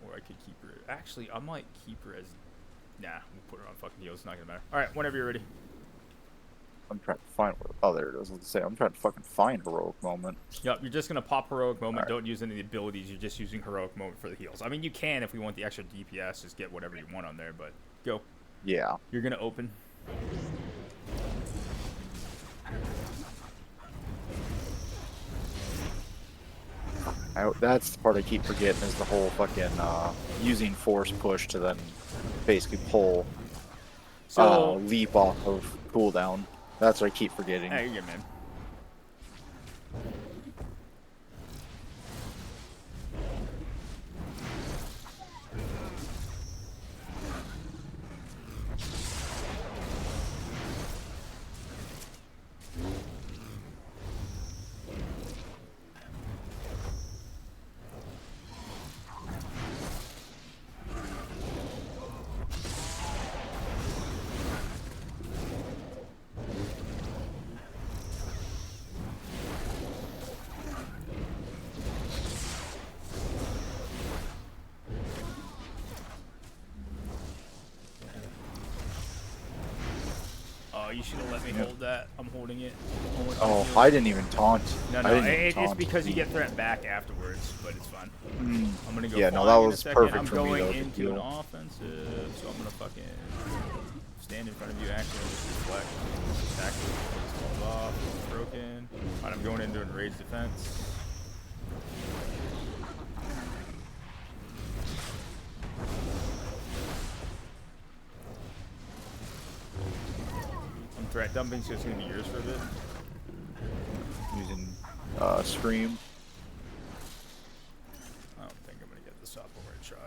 Or I could keep her... Actually, I might keep her as... Nah, we'll put her on fucking heals. It's not going to matter. Alright, whenever you're ready. I'm trying to find... Oh, there it is. Let's say I'm trying to fucking find Heroic Moment. Yep, you're just going to pop Heroic Moment. Don't use any of the abilities. You're just using Heroic Moment for the heals. I mean, you can if we want the extra DPS. Just get whatever you want on there, but... Go. Yeah. You're going to open. That's the part I keep forgetting, is the whole fucking using force push to then basically pull leap off of cooldown. That's what I keep forgetting. Hey, you're good, man. you should have let me hold that. I'm holding it. Oh, I didn't even taunt. No, it's because you get threat back afterwards, but it's fine. I'm gonna go. Yeah, no, flying that in was a second. perfect I'm for me, going though, to into an heal. offensive, so I'm gonna fucking stand in front of you, actually, and just deflect. Attack falls off. It's broken. Alright, I'm going into an rage defense. I'm threat dumping, so it's gonna be yours for a bit. Using Scream. I don't think I'm gonna get this up. I'm gonna try.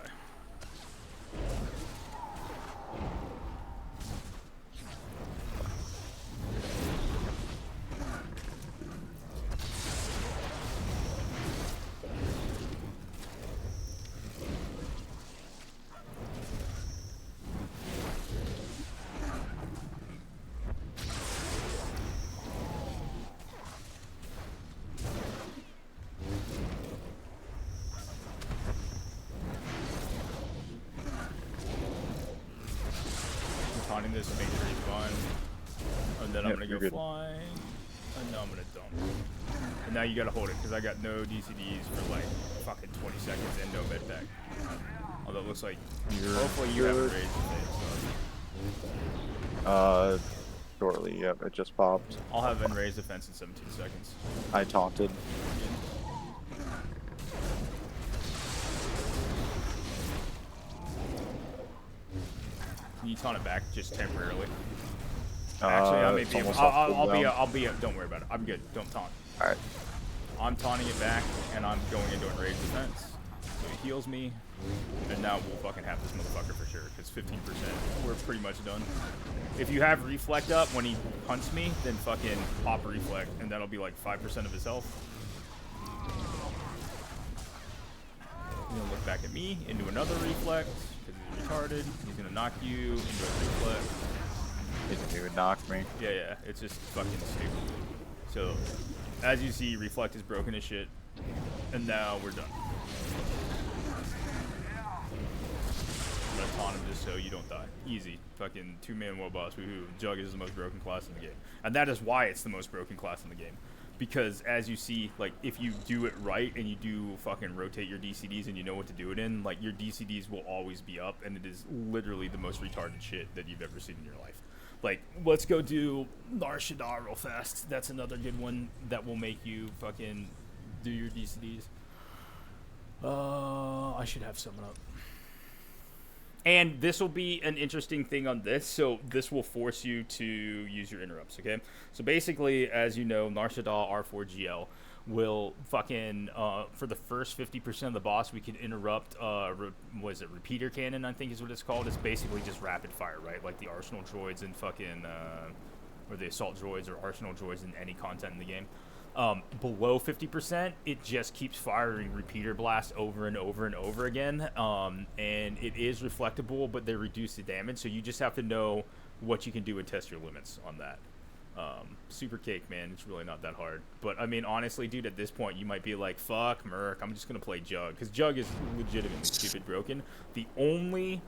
Taunting this to make sure he's fine. And then I'm gonna go flying. And now I'm gonna dump. And now you gotta hold it, because I got no DCDs for like fucking 20 seconds and no med pack. Although it looks like hopefully you haven't raised the face. Shortly, yep, it just popped. I'll have an raised defense in 17 seconds. I taunted. Can you taunt it back just temporarily? Actually, I may be able. I'll be. Don't worry about it. I'm good. Don't taunt. All right. I'm taunting it back, and I'm going into a rage defense. So he heals me, and now we'll fucking have this motherfucker for sure. Because 15%, we're pretty much done. If you have reflect up when he hunts me, then fucking pop a reflect, and that'll be like 5% of his health. He's gonna look back at me into another reflect because he's retarded. He's gonna knock you into a reflect. It didn't even knock me. Yeah, it's just fucking stupid. So, as you see, reflect is broken as shit, and now we're done. I'm gonna taunt him just so you don't die. Easy. Fucking 2-man world boss. Woohoo. Jugg is the most broken class in the game. And that is why it's the most broken class in the game. Because as you see, like, if you do it right and you do fucking rotate your DCDs and you know what to do it in, like, your DCDs will always be up, and it is literally the most retarded shit that you've ever seen in your life. Like, let's go do Nar Shaddaa real fast. That's another good one that will make you fucking do your DCDs. I should have someone up. And this will be an interesting thing on this. So this will force you to use your interrupts, okay? So basically, as you know, Nar Shaddaa R4GL will fucking, for the first 50% of the boss, we can interrupt, repeater cannon, I think is what it's called. It's basically just rapid fire, right? Like the arsenal droids and fucking, or the assault droids or arsenal droids in any content in the game. Below 50%, it just keeps firing repeater blasts over and over and over again. And it is reflectable, but they reduce the damage. So you just have to know what you can do and test your limits on that. Super cake, man. It's really not that hard. But, I mean, honestly, dude, at this point, you might be like, fuck, Merc, I'm just going to play Jugg. Because Jugg is legitimately stupid broken. The only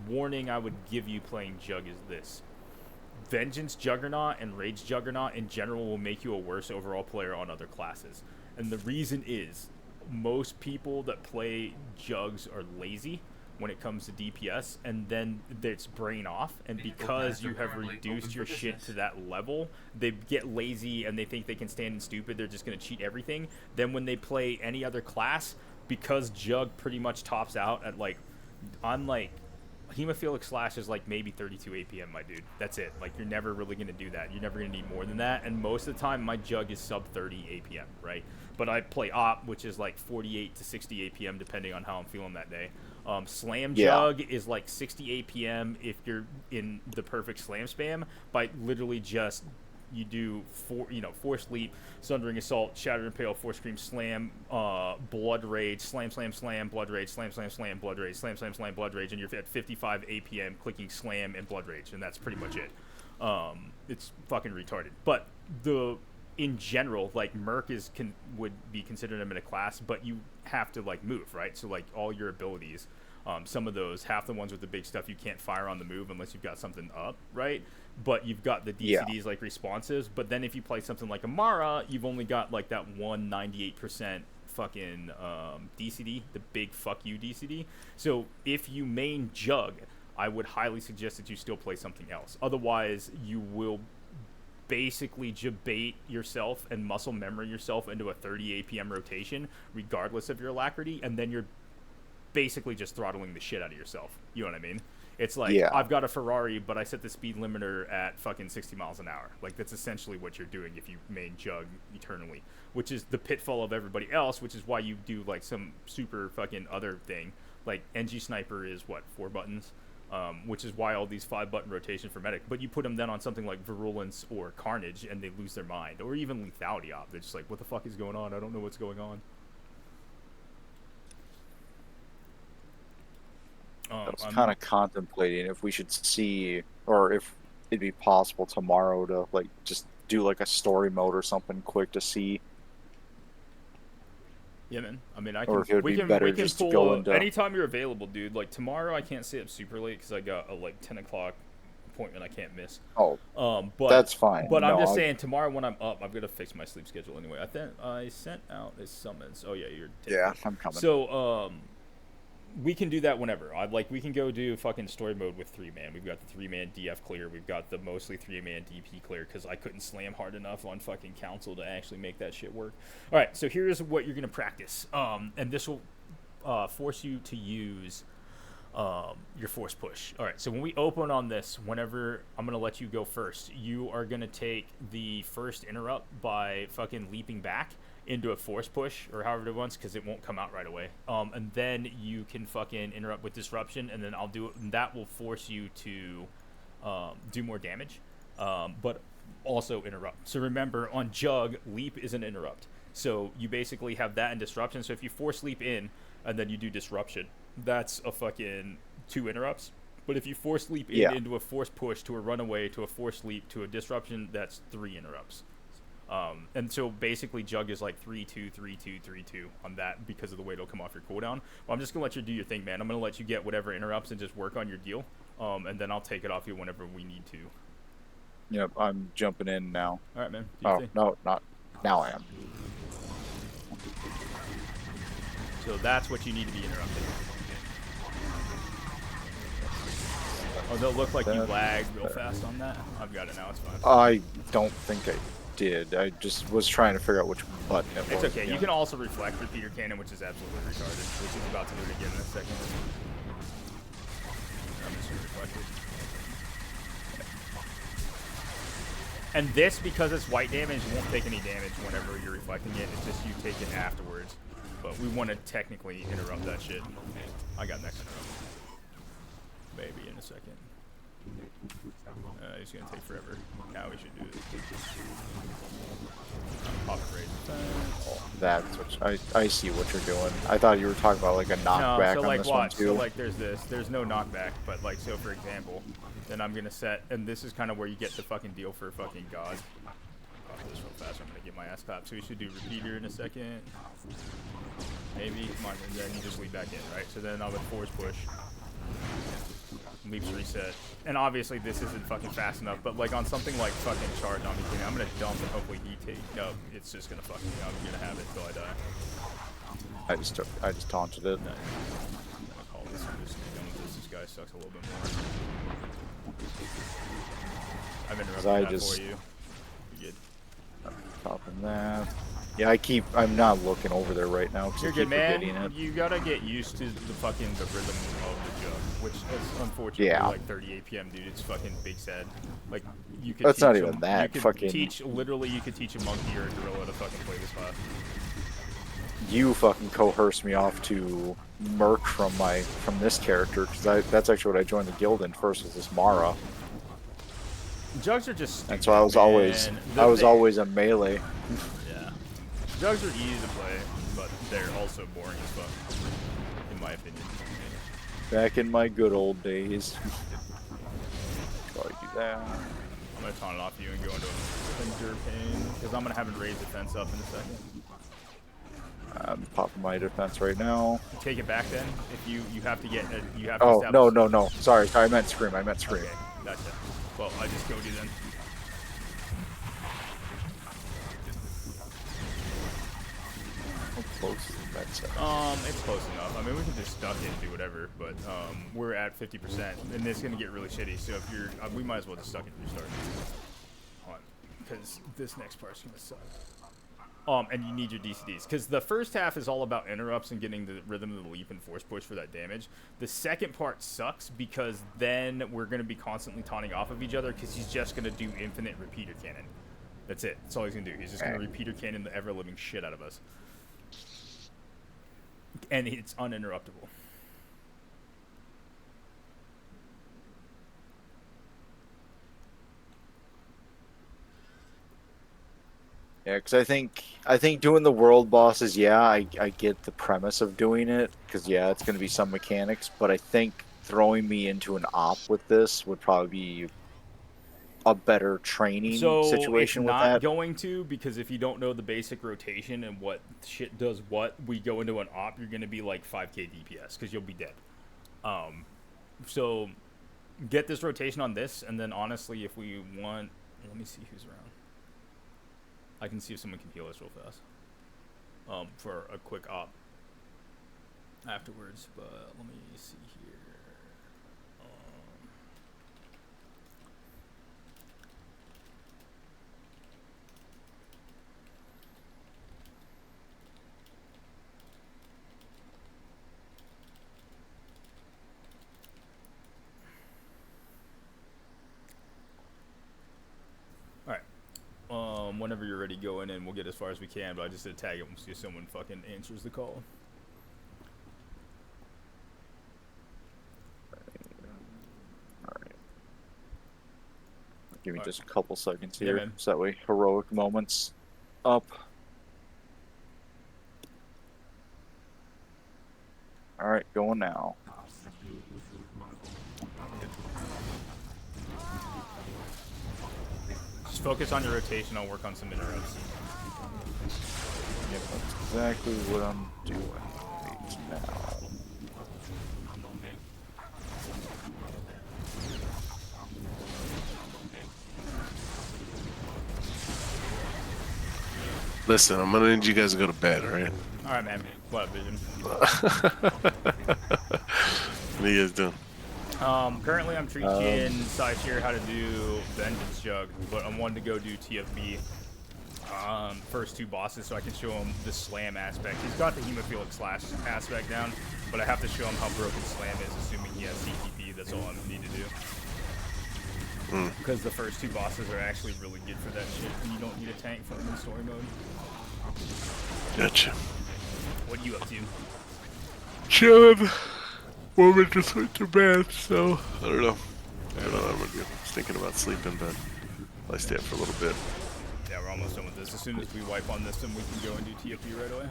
warning I would give you playing Jugg is this. Vengeance Juggernaut and Rage Juggernaut in general will make you a worse overall player on other classes. And the reason is, most people that play Juggs are lazy when it comes to DPS, and then it's brain off, and because you have reduced your shit to that level, they get lazy and they think they can stand in stupid, they're just going to cheat everything. Then when they play any other class, because Jugg pretty much tops out at like, I'm like, Hemophilic Slash is like maybe 32 APM, my dude. That's it. Like, you're never really going to do that. You're never going to need more than that. And most of the time, my Jugg is sub 30 APM, right? But I play Op, which is like 48 to 60 APM, depending on how I'm feeling that day. Slam Jugg is like 60 APM if you're in the perfect slam spam by literally just... You do Force Leap, Sundering Assault, Shatter Impale, Force Scream, Slam, Blood Rage, Slam, Blood Rage, Slam, Blood Rage, Slam, Blood Rage, and you're at 55 APM clicking Slam and Blood Rage, and that's pretty much it. It's fucking retarded. But in general, like, Merc would be considered a meta class, but you have to like move, right? So like all your abilities Some of those, half the ones with the big stuff, you can't fire on the move unless you've got something up, right? But you've got the DCDs like responsives. But then if you play something like Amara, you've only got like that 198% fucking DCD, the big fuck you DCD. So if you main Jugg, I would highly suggest that you still play something else. Otherwise, you will basically debate yourself and muscle memory yourself into a 30 APM rotation, regardless of your alacrity, and then you're basically just throttling the shit out of yourself. You know what I mean? It's like, I've got a Ferrari, but I set the speed limiter at fucking 60 miles an hour. Like, that's essentially what you're doing if you main Jugg eternally, which is the pitfall of everybody else, which is why you do, like, some super fucking other thing. Like, NG Sniper is, 4 buttons? Which is why all these 5-button rotation for medic. But you put them then on something like Virulence or Carnage, and they lose their mind. Or even Lethality Op. They're just like, what the fuck is going on? I don't know what's going on. I was kind of contemplating if we should see, or if it'd be possible tomorrow to, like, just do, like, a story mode or something quick to see. Yeah, man. I mean, I can. Or if it would we be can, better we can just to pull go into... anytime you're available, dude. Like, tomorrow I can't stay up super late because I got a, 10 o'clock appointment I can't miss. Oh, but that's fine. But I'm just saying, tomorrow when I'm up, I've got to fix my sleep schedule anyway. I think I sent out a summons. Oh, yeah, you're... Yeah, I'm coming. So, we can do that whenever. We can go do fucking story mode with 3-man. We've got the 3-man DF clear. We've got the mostly 3-man DP clear because I couldn't slam hard enough on fucking council to actually make that shit work. All right, so here's what you're going to practice. And this will force you to use your force push. All right, so when we open on this, whenever I'm going to let you go first, you are going to take the first interrupt by fucking leaping back into a force push or however it wants, because it won't come out right away. And then you can fucking interrupt with disruption, and then I'll do it, and that will force you to do more damage, but also interrupt. So remember, on Jugg, leap is an interrupt. So you basically have that and disruption. So if you force leap in and then you do disruption, that's a fucking 2 interrupts. But if you force leap in into a force push to a runaway to a force leap to a disruption, that's 3 interrupts. And so basically Jugg is like 3-2, 3-2, 3-2 on that because of the way it'll come off your cooldown. Well, I'm just going to let you do your thing, man. I'm going to let you get whatever interrupts and just work on your deal. And then I'll take it off you whenever we need to. Yep, I'm jumping in now. All right, man. No, not now. I am. So that's what you need to be interrupting. Oh, they'll look like you lagged real fast on that. I've got it now. It's fine. I don't think I did. I just was trying to figure out which button it was. It's okay. You can also reflect with Peter Cannon, which is absolutely retarded, which is about to do it again in a second. I'm just reflected. And this, because it's white damage, you won't take any damage whenever you're reflecting it. It's just you take it afterwards. But we want to technically interrupt that shit. I got next interrupt. Maybe in a second. He's gonna take forever. Now we should do it. Pop it right. Oh, that's what I see what you're doing. I thought you were talking about like a knockback on this one too. So like there's this. There's no knockback, but like so for example, then I'm gonna set, and this is kind of where you get the fucking deal for fucking God. Pop this real fast. I'm gonna get my ass clapped. So we should do repeater in a second. Maybe come on, and then you just lead back in, right? So then I would force push. Leaps reset. And obviously this isn't fucking fast enough, but like on something like fucking charge on me, I'm gonna dump and hopefully he take. No, it's just gonna fuck me up. I'm gonna have it till I die. I just taunted it. No, I'm gonna call this. I'm just done with this. This guy sucks a little bit more. I've interrupted that for you. You're good. Popping that. Yeah, I'm not looking over there right now. You're good, man. You gotta get used to the fucking rhythm of the Jugg, which is unfortunately like 30 APM, dude. It's fucking big sad. Like you could. That's teach not even that. You could teach literally. You could teach a monkey or a gorilla to fucking play this class. You fucking coerced me off to Merc from this character because that's actually what I joined the guild in first was this Mara. Juggs are just stupid, and so I was always a melee. Juggs are easy to play, but they're also boring as fuck, in my opinion. Back in my good old days. Probably do that. I'm gonna taunt it off you and go into a Thunder Pain, because I'm gonna have it raise defense up in a second. I'm popping my defense right now. Take it back then. If you have to get you have to Oh, establish. no, no, no. Sorry, I meant scream. I meant scream. Okay, gotcha. Well, I just killed you then. How close is that set? It's close enough. I mean, we can just stuck it and do whatever, but we're at 50%, and it's gonna get really shitty. So if you're, we might as well just stuck it and restart. Hold on, because this next part's gonna suck. And you need your DCDs, because the first half is all about interrupts and getting the rhythm of the leap and force push for that damage. The second part sucks because then we're gonna be constantly taunting off of each other because he's just gonna do infinite repeater cannon. That's it. That's all he's gonna do. He's just gonna repeater cannon the ever living shit out of us. And it's uninterruptible. Yeah, because I think doing the world bosses, yeah, I get the premise of doing it, because yeah, it's going to be some mechanics, but I think throwing me into an op with this would probably be a better training So it's situation with not that. going to, because if you don't know the basic rotation and what shit does what, we go into an op, you're gonna be like 5k DPS because you'll be dead. So get this rotation on this, and then honestly, if we want, let me see who's around. I can see if someone can heal us real fast. For a quick op afterwards, but let me see here. Whenever you're ready, go in and we'll get as far as we can. But I just did tag it. We'll see if someone fucking answers the call. Alright. Give me just a couple seconds here, man. so that way heroic moments up. Alright, going now. Just focus on your rotation. I'll work on some interrupts. Yep, that's exactly what I'm doing right now. Listen, I'm gonna need you guys to go to bed, alright? Alright, man. What up, Vision? What are you guys doing? Currently I'm teaching Side-Tier how to do Vengeance Jugg, but I'm wanting to go do TFB first two bosses so I can show him the slam aspect. He's got the Hemophilic Slash aspect down, but I have to show him how broken slam is, assuming he has CTP. That's all I need to do. Because the first two bosses are actually really good for that shit, and you don't need a tank for them in story mode. Gotcha. What are you up to? Chillin'. Woman just went to bed, so I don't know. I don't know what I'm gonna do. I was thinking about sleeping, but I'll stay up for a little bit. Yeah, we're almost done with this. As soon as we wipe on this, then we can go and do TFB right away.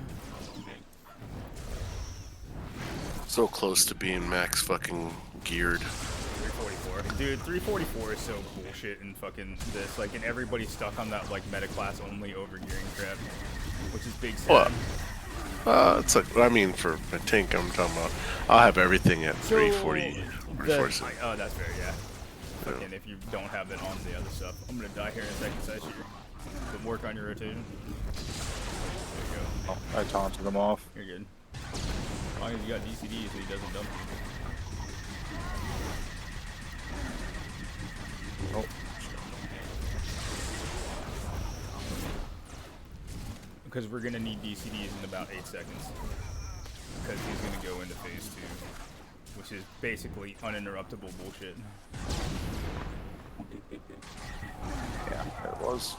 So close to being max fucking geared. 344. Dude, 344 is so bullshit in fucking this. Like, and everybody's stuck on that, like, meta class only overgearing crap. Which is big sad. What? It's like, I mean, for a tank, I'm talking about. I'll have everything at 340. 340. Oh, that's fair, yeah. Fucking if you don't have it on the other stuff. I'm gonna die here in a second, Side Shooter. But work on your rotation. There you go. Oh, I taunted him off. You're good. As long as you got DCD so he doesn't dump you. Oh. Because we're going to need DCDs in about 8 seconds. Because he's going to go into phase 2. Which is basically uninterruptible bullshit. Yeah, there it was.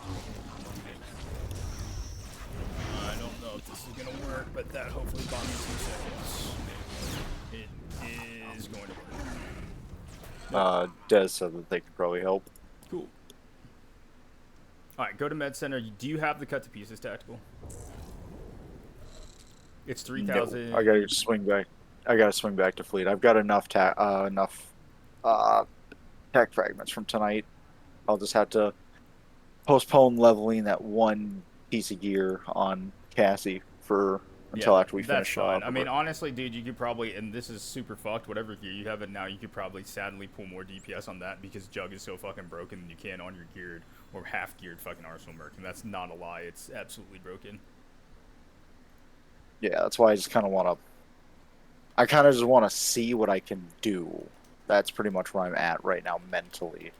I don't know if this is going to work, but that hopefully bought me 2 seconds. It is going to work. Des said that they could probably help. Cool. Alright, go to Med Center. Do you have the cut to pieces tactical? It's 3,000. No, I gotta swing back. I gotta swing back to fleet. I've got enough tech fragments from tonight. I'll just have to postpone leveling that one piece of gear on Cassie for until after we that's finish. fine. I mean, honestly, dude, you could probably, and this is super fucked. Whatever gear you have it now, you could probably sadly pull more DPS on that because Jugg is so fucking broken than you can on your geared or half geared fucking Arsenal Merc, and that's not a lie. It's absolutely broken. Yeah, that's why I just kind of want to. I kind of just want to see what I can do. That's pretty much where I'm at right now mentally.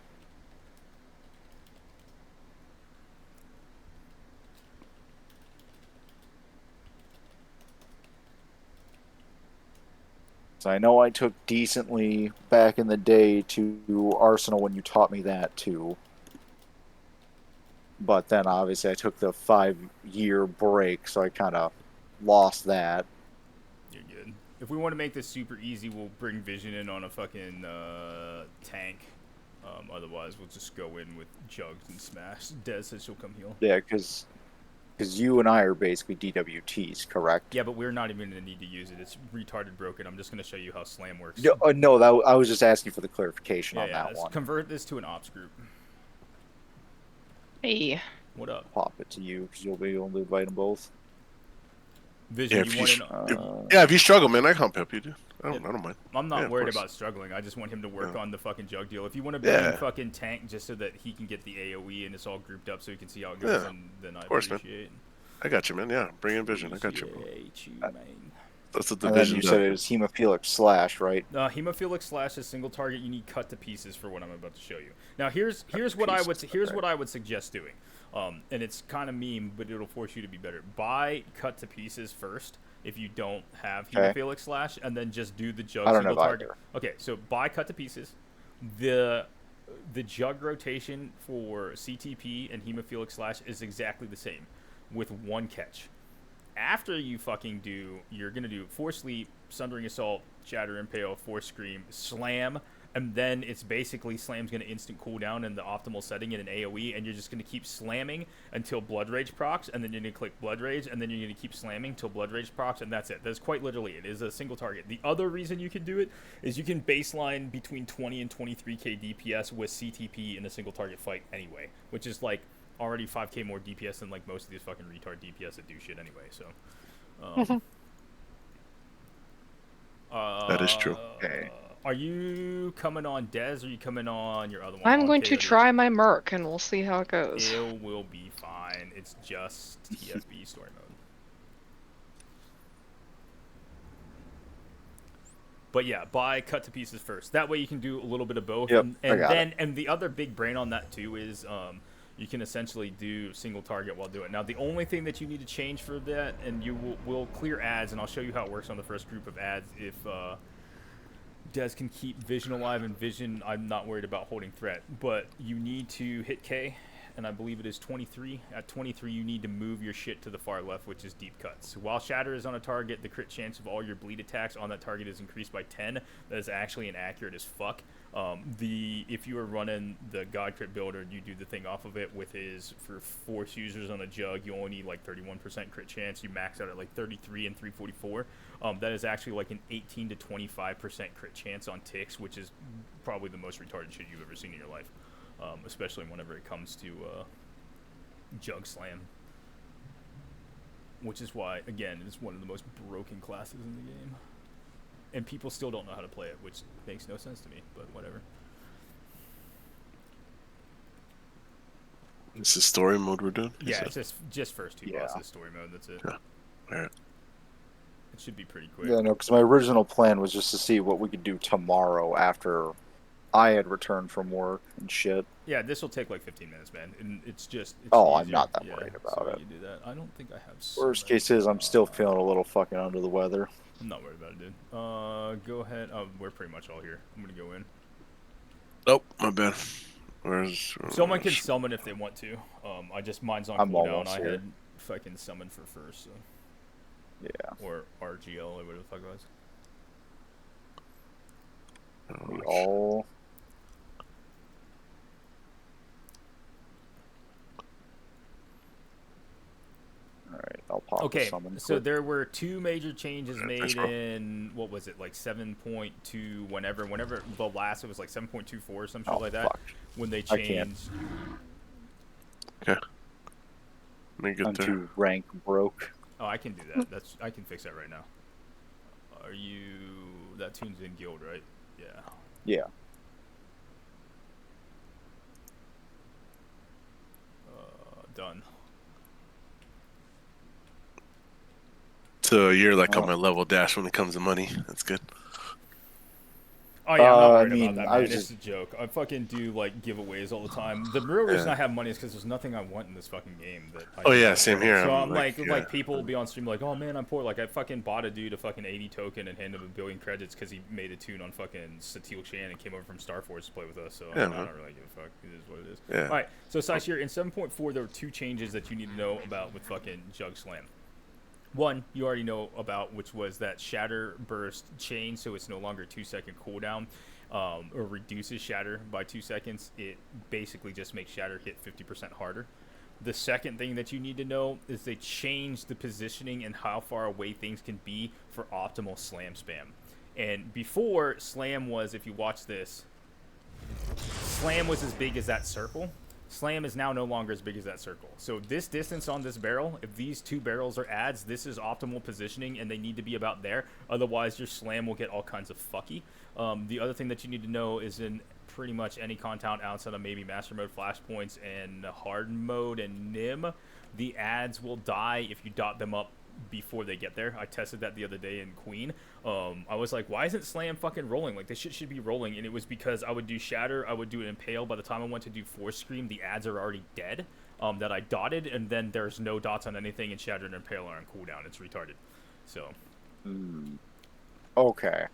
So I know I took decently back in the day to Arsenal when you taught me that too. But then obviously I took the 5-year break, so I kind of lost that. You're good. If we want to make this super easy, we'll bring Vision in on a fucking tank. Otherwise, we'll just go in with Jugs and Smash. Des says she'll come heal. Yeah, because you and I are basically DWTs, correct? Yeah, but we're not even going to need to use it. It's retarded broken. I'm just going to show you how Slam works. No, I was just asking for the clarification on that let's one. convert this to an ops group. Hey. What up? Pop it to you, because you'll be able to invite them both. Vision, Yeah, you if want you, to... yeah, if you struggle, man, I can't help you, dude. I don't mind. I'm not Yeah, of worried course. about struggling. I just want him to work Yeah. on the fucking Jug deal. If you want to bring Yeah. in fucking tank just so that he can get the AoE and it's all grouped up so he can see how it goes, Yeah, then I course, man. appreciate it. I got you, man. Yeah, bring in Vision. I got you, bro. Appreciate you, man. That's what the And then Vision you does. said it was Hemophilic Slash, right? Hemophilic Slash is single target. You need cut to pieces for what I'm about to show you. Now here's what I would suggest doing. And it's kind of meme, but it'll force you to be better. Buy cut to pieces first if you don't have Hemophilic Slash, and then just do the Jug I don't single have target. either. Okay, so buy cut to pieces. The Jug rotation for CTP and Hemophilic Slash is exactly the same, with one catch. After you fucking do, you're gonna do Force Sleep, Sundering Assault, Shatter Impale, Force Scream, Slam, and then it's basically Slam's gonna instant cooldown in the optimal setting in an AoE, and you're just gonna keep slamming until Blood Rage procs, and then you're gonna click Blood Rage, and then you're gonna keep slamming until Blood Rage procs, and that's it. That's quite literally it. It is a single target. The other reason you can do it is you can baseline between 20 and 23k DPS with CTP in a single target fight anyway, which is like already 5k more DPS than like most of these fucking retard DPS that do shit anyway. So, That is true. Okay. Are you coming on Des or are you coming on your other one? I'm on going to KOD? try my Merc and we'll see how it goes. It will be fine. It's just TFB story mode. But yeah, buy cut to pieces first. That way you can do a little bit of both. Yep, I and got then and the other big brain on that too is you can essentially do single target while doing it. Now the only thing that you need to change for that, and you will clear ads, and I'll show you how it works on the first group of ads if Des can keep Vision alive, and Vision I'm not worried about holding threat. But you need to hit K, and I believe it is 23. At 23 you need to move your shit to the far left, which is deep cuts. While Shatter is on a target, the crit chance of all your bleed attacks on that target is increased by 10. That is actually inaccurate as fuck. If you are running the God Crit builder, you do the thing off of it with his, for Force users on a Jug, you only need like 31% crit chance. You max out at like 33 and 344. That is actually like an 18 to 25% crit chance on ticks, which is probably the most retarded shit you've ever seen in your life. Especially whenever it comes to Jug Slam. Which is why, again, it's one of the most broken classes in the game. And people still don't know how to play it, which makes no sense to me, but whatever. This is story mode we're doing? Yeah, it's just first two Yeah. bosses, story mode, that's it. Yeah. Alright. It should be pretty quick. Yeah, no, because my original plan was just to see what we could do tomorrow after I had returned from work and shit. Yeah, this will take like 15 minutes, man. And it's just... It's Oh, I'm easier. not that Yeah, worried so about it. You do that. I don't think I have... Worst case is I'm still feeling a little fucking under the weather. I'm not worried about it, dude. Go ahead. Oh, we're pretty much all here. I'm gonna go in. Oh, my bad. Where's... Someone can summon if they want to. I just mine's on I'm cooldown. almost I here. had fucking summoned for first, so. Yeah. Or RGL or whatever the fuck it was. We all... Alright, I'll pop the Okay, summon so quick. there were two major changes Yeah, made thanks, bro. in, what was it, like 7.2, whenever the last, it was like 7.24 or some shit Oh, like that, fuck. when they I can't. changed. Okay. Let me get I'm there. too rank broke. Oh, I can do that. I can fix that right now. Are you... That tune's in guild, right? Yeah. Yeah. Done. So you're like on Oh. my level dash when it comes to money. That's good. Oh yeah, I'm not I worried mean, about that, I man. was It's just a joke. I fucking do like giveaways all the time. The real reason Yeah. I have money is because there's nothing I want in this fucking game that. I Oh, can yeah, get same for. here. So I'm I'm like, like, yeah. people will be on stream like, oh man, I'm poor. Like I fucking bought a dude a fucking 80 token and handed him a billion credits because he made a tune on fucking Satil Shan and came over from Star Force to play with us. So Yeah, I man. don't really give a fuck. It is what it is. Yeah. All right. So Saishir, in 7.4, there were 2 changes that you need to know about with fucking Jugg Slam. One, you already know about, which was that Shatter Burst chain, so it's no longer 2-second cooldown, or reduces Shatter by 2 seconds. It basically just makes Shatter hit 50% harder. The second thing that you need to know is they changed the positioning and how far away things can be for optimal slam spam. And before, slam was, if you watch this, slam was as big as that circle. Slam is now no longer as big as that circle. So this distance on this barrel, if these 2 barrels are adds, this is optimal positioning and they need to be about there. Otherwise, your slam will get all kinds of fucky. The other thing that you need to know is in pretty much any content outside of maybe master mode, flashpoints, and hard mode and nim, the adds will die if you dot them up before they get there. I tested that the other day in Queen. I was like, why isn't Slam fucking rolling? Like, this shit should be rolling. And it was because I would do Shatter, I would do Impale. By the time I went to do Force Scream, the ads are already dead that I dotted, and then there's no dots on anything, and Shatter and Impale are on cooldown. It's retarded. So. okay.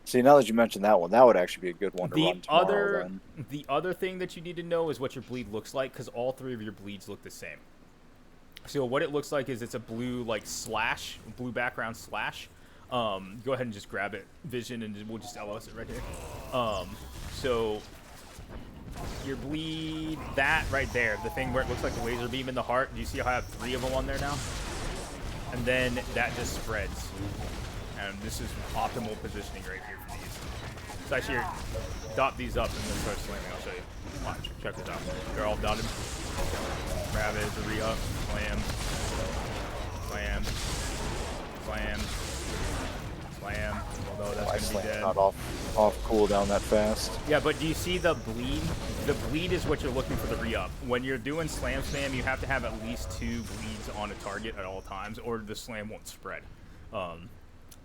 See, now that you mentioned that one, that would actually be a good one to run tomorrow. Then. The other thing that you need to know is what your bleed looks like, because all 3 of your bleeds look the same. So what it looks like is it's a blue like slash, blue background slash. Go ahead and just grab it, Vision, and we'll just LS it right here. So your bleed, that right there, the thing where it looks like a laser beam in the heart. Do you see how I have 3 of them on there now? And then that just spreads. And this is optimal positioning right here for these. So actually, dot these up and then start slamming. I'll show you. Watch, check this out. They're all dotted. Grab it, re-up, slam, slam, slam, slam. Although that's My gonna be slam's dead. not off cooldown that fast. Yeah, but do you see the bleed? The bleed is what you're looking for the re-up. When you're doing slam spam, you have to have at least 2 bleeds on a target at all times, or the slam won't spread.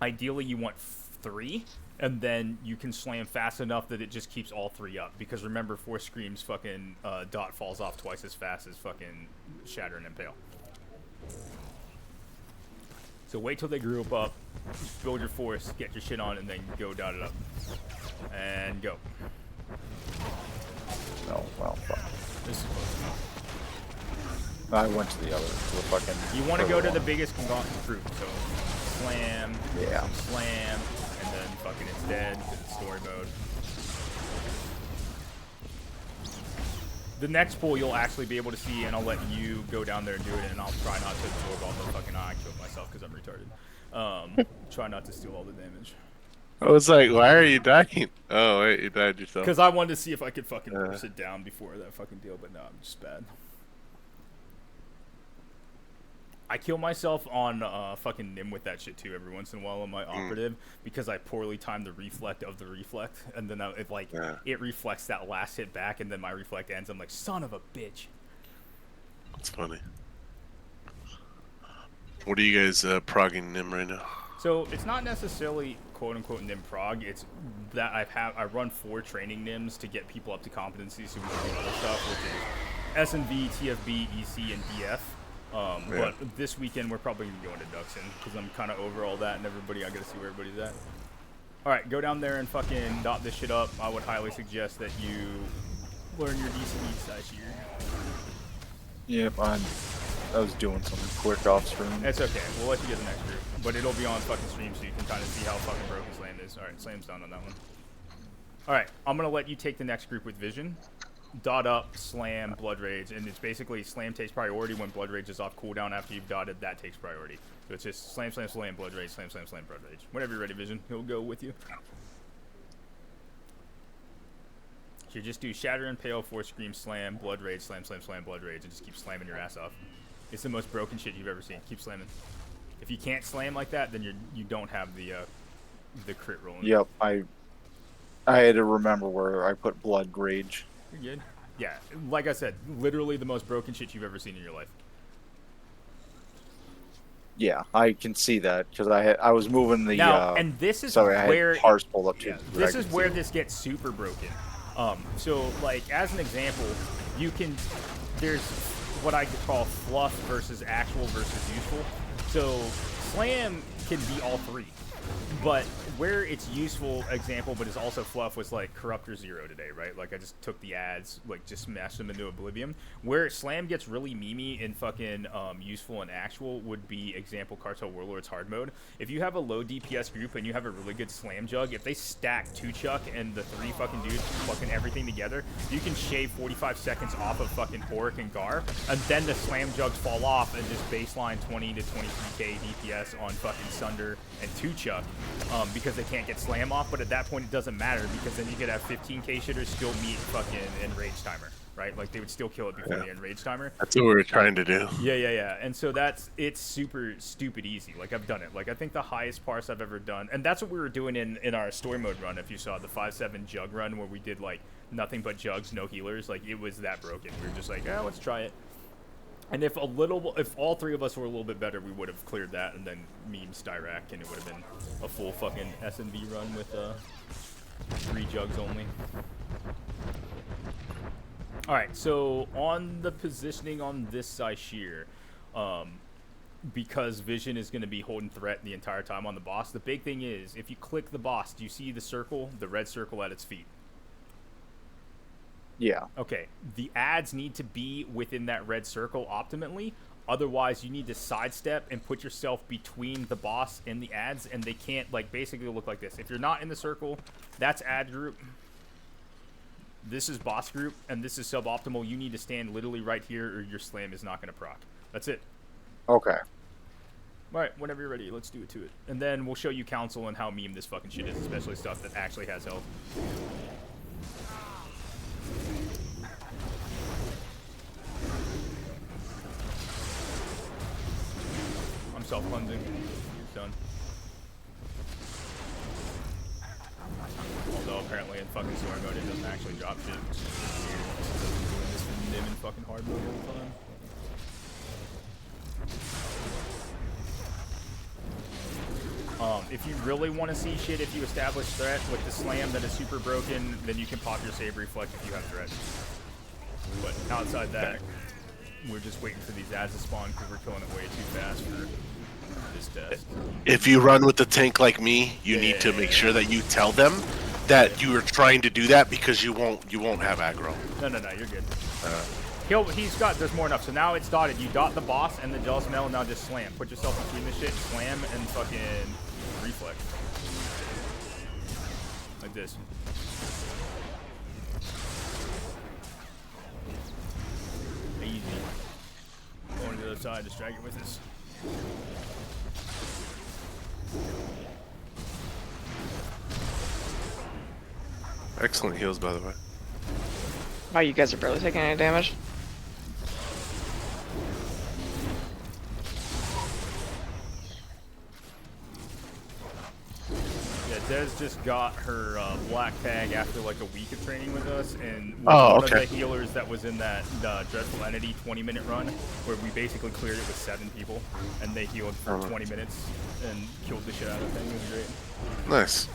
Ideally, you want 3, and then you can slam fast enough that it just keeps all 3 up. Because remember, Force Scream's fucking dot falls off twice as fast as fucking Shatter and Impale. So wait till they group up, build your force, get your shit on, and then go dot it up. And go. No, well, fuck. This is close enough. I went to the fucking. You want to go to one. the biggest group, so slam, Yeah. slam, and then fucking it's dead because it's story mode. The next pool you'll actually be able to see, and I'll let you go down there and do it, and I'll try not to absorb all the fucking. I killed myself because I'm retarded. Try not to steal all the damage. I was like, why are you dying? Oh, wait, you died yourself. Because I wanted to see if I could fucking force it down before that fucking deal, but no, I'm just bad. I kill myself on fucking Nim with that shit too every once in a while on my operative because I poorly timed the reflect of the reflect, and then it reflects that last hit back, and then my reflect ends. I'm like, son of a bitch. That's funny. What are you guys progging Nim right now? So it's not necessarily quote unquote Nim prog. It's that I run 4 training Nims to get people up to competency so we can do other stuff, which is SNV, TFB, EC, and DF. But this weekend we're probably gonna be going to Duxon because I'm kind of over all that and everybody. I gotta see where everybody's at. All right, go down there and fucking dot this shit up. I would highly suggest that you learn your DC size here. Yep, I was doing something quick off screen. It's okay. We'll let you get the next group, but it'll be on fucking stream so you can kind of see how fucking broken Slam is. All right, Slam's done on that one. All right, I'm gonna let you take the next group with Vision. Dot up, slam, blood rage, and it's basically slam takes priority when blood rage is off cooldown. After you've dotted, that takes priority. So it's just slam, slam, slam, blood rage, slam, slam, slam, blood rage. Whenever you're ready, Vision, he'll go with you. So you just do Shatter, Impale, Force Scream, Slam, Blood Rage, Slam, Slam, Slam, Blood Rage, and just keep slamming your ass off. It's the most broken shit you've ever seen. Keep slamming. If you can't slam like that, then you don't have the crit roll. Yep, I had to remember where I put blood rage. You're good. Yeah, like I said, literally the most broken shit you've ever seen in your life. Yeah, I can see that because I was moving the. Now, and this is sorry, I where had parse pulled up too. yeah, this is where this gets super broken. So like as an example, you can there's what I call fluff versus actual versus useful. So slam can be all three, but where it's useful example, but is also fluff was like Corruptor Zero today, right? Like I just took the ads, like just smashed them into oblivion. Where slam gets really memey and fucking useful and actual would be example Cartel Warlords hard mode. If you have a low DPS group and you have a really good slam jug, if they stack 2 Chuck and the 3 fucking dudes fucking everything together, you can shave 45 seconds off of fucking Auric and Gar, and then the slam jugs fall off and just baseline 20 to 23k DPS on fucking Sunder and 2 Chuck, because they can't get slam off. But at that point it doesn't matter, because then you could have 15k shitters still meet fucking enrage timer, right? Like they would still kill it before the enrage timer. That's what we were trying to do. Yeah. And so it's super stupid easy. Like I've done it. Like I think the highest parse I've ever done, and that's what we were doing in our story mode run. If you saw the 5-7 Jugg run where we did like nothing but jugs, no healers, like it was that broken. We were just like, oh, let's try it. And if all 3 of us were a little bit better, we would have cleared that and then memed Styrac, and it would have been a full fucking SNV run with 3 jugs only. Alright, so on the positioning on this Saishir, because Vision is going to be holding threat the entire time on the boss, the big thing is, if you click the boss, do you see the circle, the red circle at its feet? Yeah. Okay, the ads need to be within that red circle optimally. Otherwise, you need to sidestep and put yourself between the boss and the ads, and they can't, like, basically look like this. If you're not in the circle, that's ad group. This is boss group, and this is suboptimal. You need to stand literally right here, or your slam is not going to proc. That's it. Okay. Alright, whenever you're ready, let's do it to it. And then we'll show you counsel and how meme this fucking shit is, especially stuff that actually has health. I'm self-cleansing. It's done. Although apparently in fucking story mode it doesn't actually drop shit. Which is weird. It doesn't do this for Nim in fucking hard mode all the time. If you really want to see shit, if you establish threat with the slam that is super broken, then you can pop your save reflect if you have threat. But outside that, we're just waiting for these ads to spawn because we're killing it way too fast for this test. If you run with the tank like me, you need to make sure that you tell them that you are trying to do that, because you won't have aggro. No, you're good. There's more enough. So now it's dotted. You dot the boss and the jealous male, and now just slam. Put yourself between this shit, slam, and fucking reflex. Like this. Easy. Going to the other side, distract it with this. Excellent heals, by the way. Wow, you guys are barely taking any damage. Yeah, Des just got her black tag after like a week of training with us, and Oh, one okay. of the healers that was in that Dreadful Entity 20-minute run, where we basically cleared it with 7 people, and they healed for 20 minutes and killed the shit out of the thing. It was great. Nice.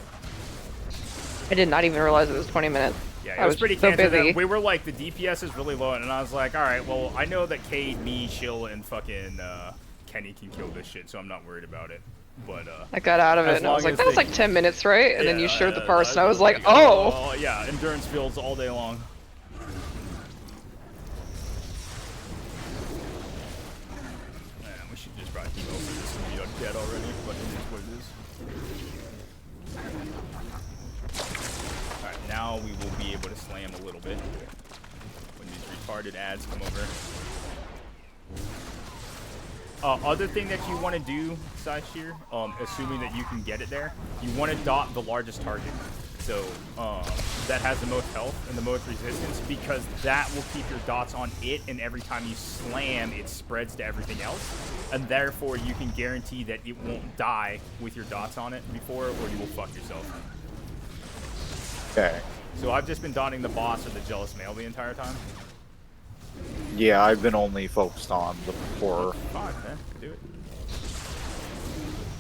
I did not even realize it was 20 minutes. Yeah, I it was pretty so cancer. busy. We were like, the DPS is really low, and I was like, all right, well, I know that Cade, me, Shill, and fucking Kenny can kill this shit, so I'm not worried about it. But I got out of it as and I was long like, as that was they- like 10 minutes, right? And then you showed the parse and I was like, oh, oh! yeah, endurance builds all day long. Man, we should just probably keep over this and be dead already, but it is what it is. Alright, now we will be able to slam a little bit when these retarded ads come over. Other thing that you want to do, Saishir, assuming that you can get it there, you want to dot the largest target. so that has the most health and the most resistance, because that will keep your dots on it, and every time you slam, it spreads to everything else, and therefore you can guarantee that it won't die with your dots on it before, or you will fuck yourself. Okay. So I've just been dotting the boss or the jealous male the entire time. Yeah, I've been only focused on the horror. Fine, man, do it.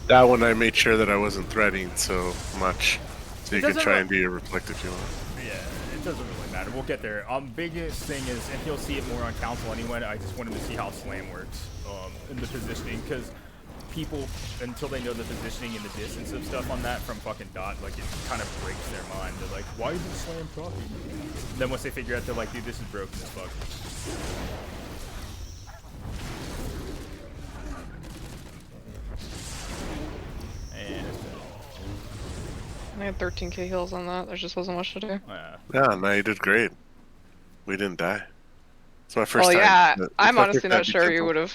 That one I made sure that I wasn't threatening so much, so you can try and do your reflect if you want. Yeah, it doesn't really matter. We'll get there. Biggest thing is, and you'll see it more on council anyway. I just wanted to see how slam works in the positioning, because people, until they know the positioning and the distance of stuff on that from fucking dot, like, it kind of breaks their mind. They're like, why isn't slam talking? Then once they figure out, they're like, dude, this is broken as fuck. And I had 13k heals on that. There just wasn't much to do. Yeah, no, you did great. We didn't die. It's my first Oh time. yeah, It's I'm my honestly first time not sure you gentle. would have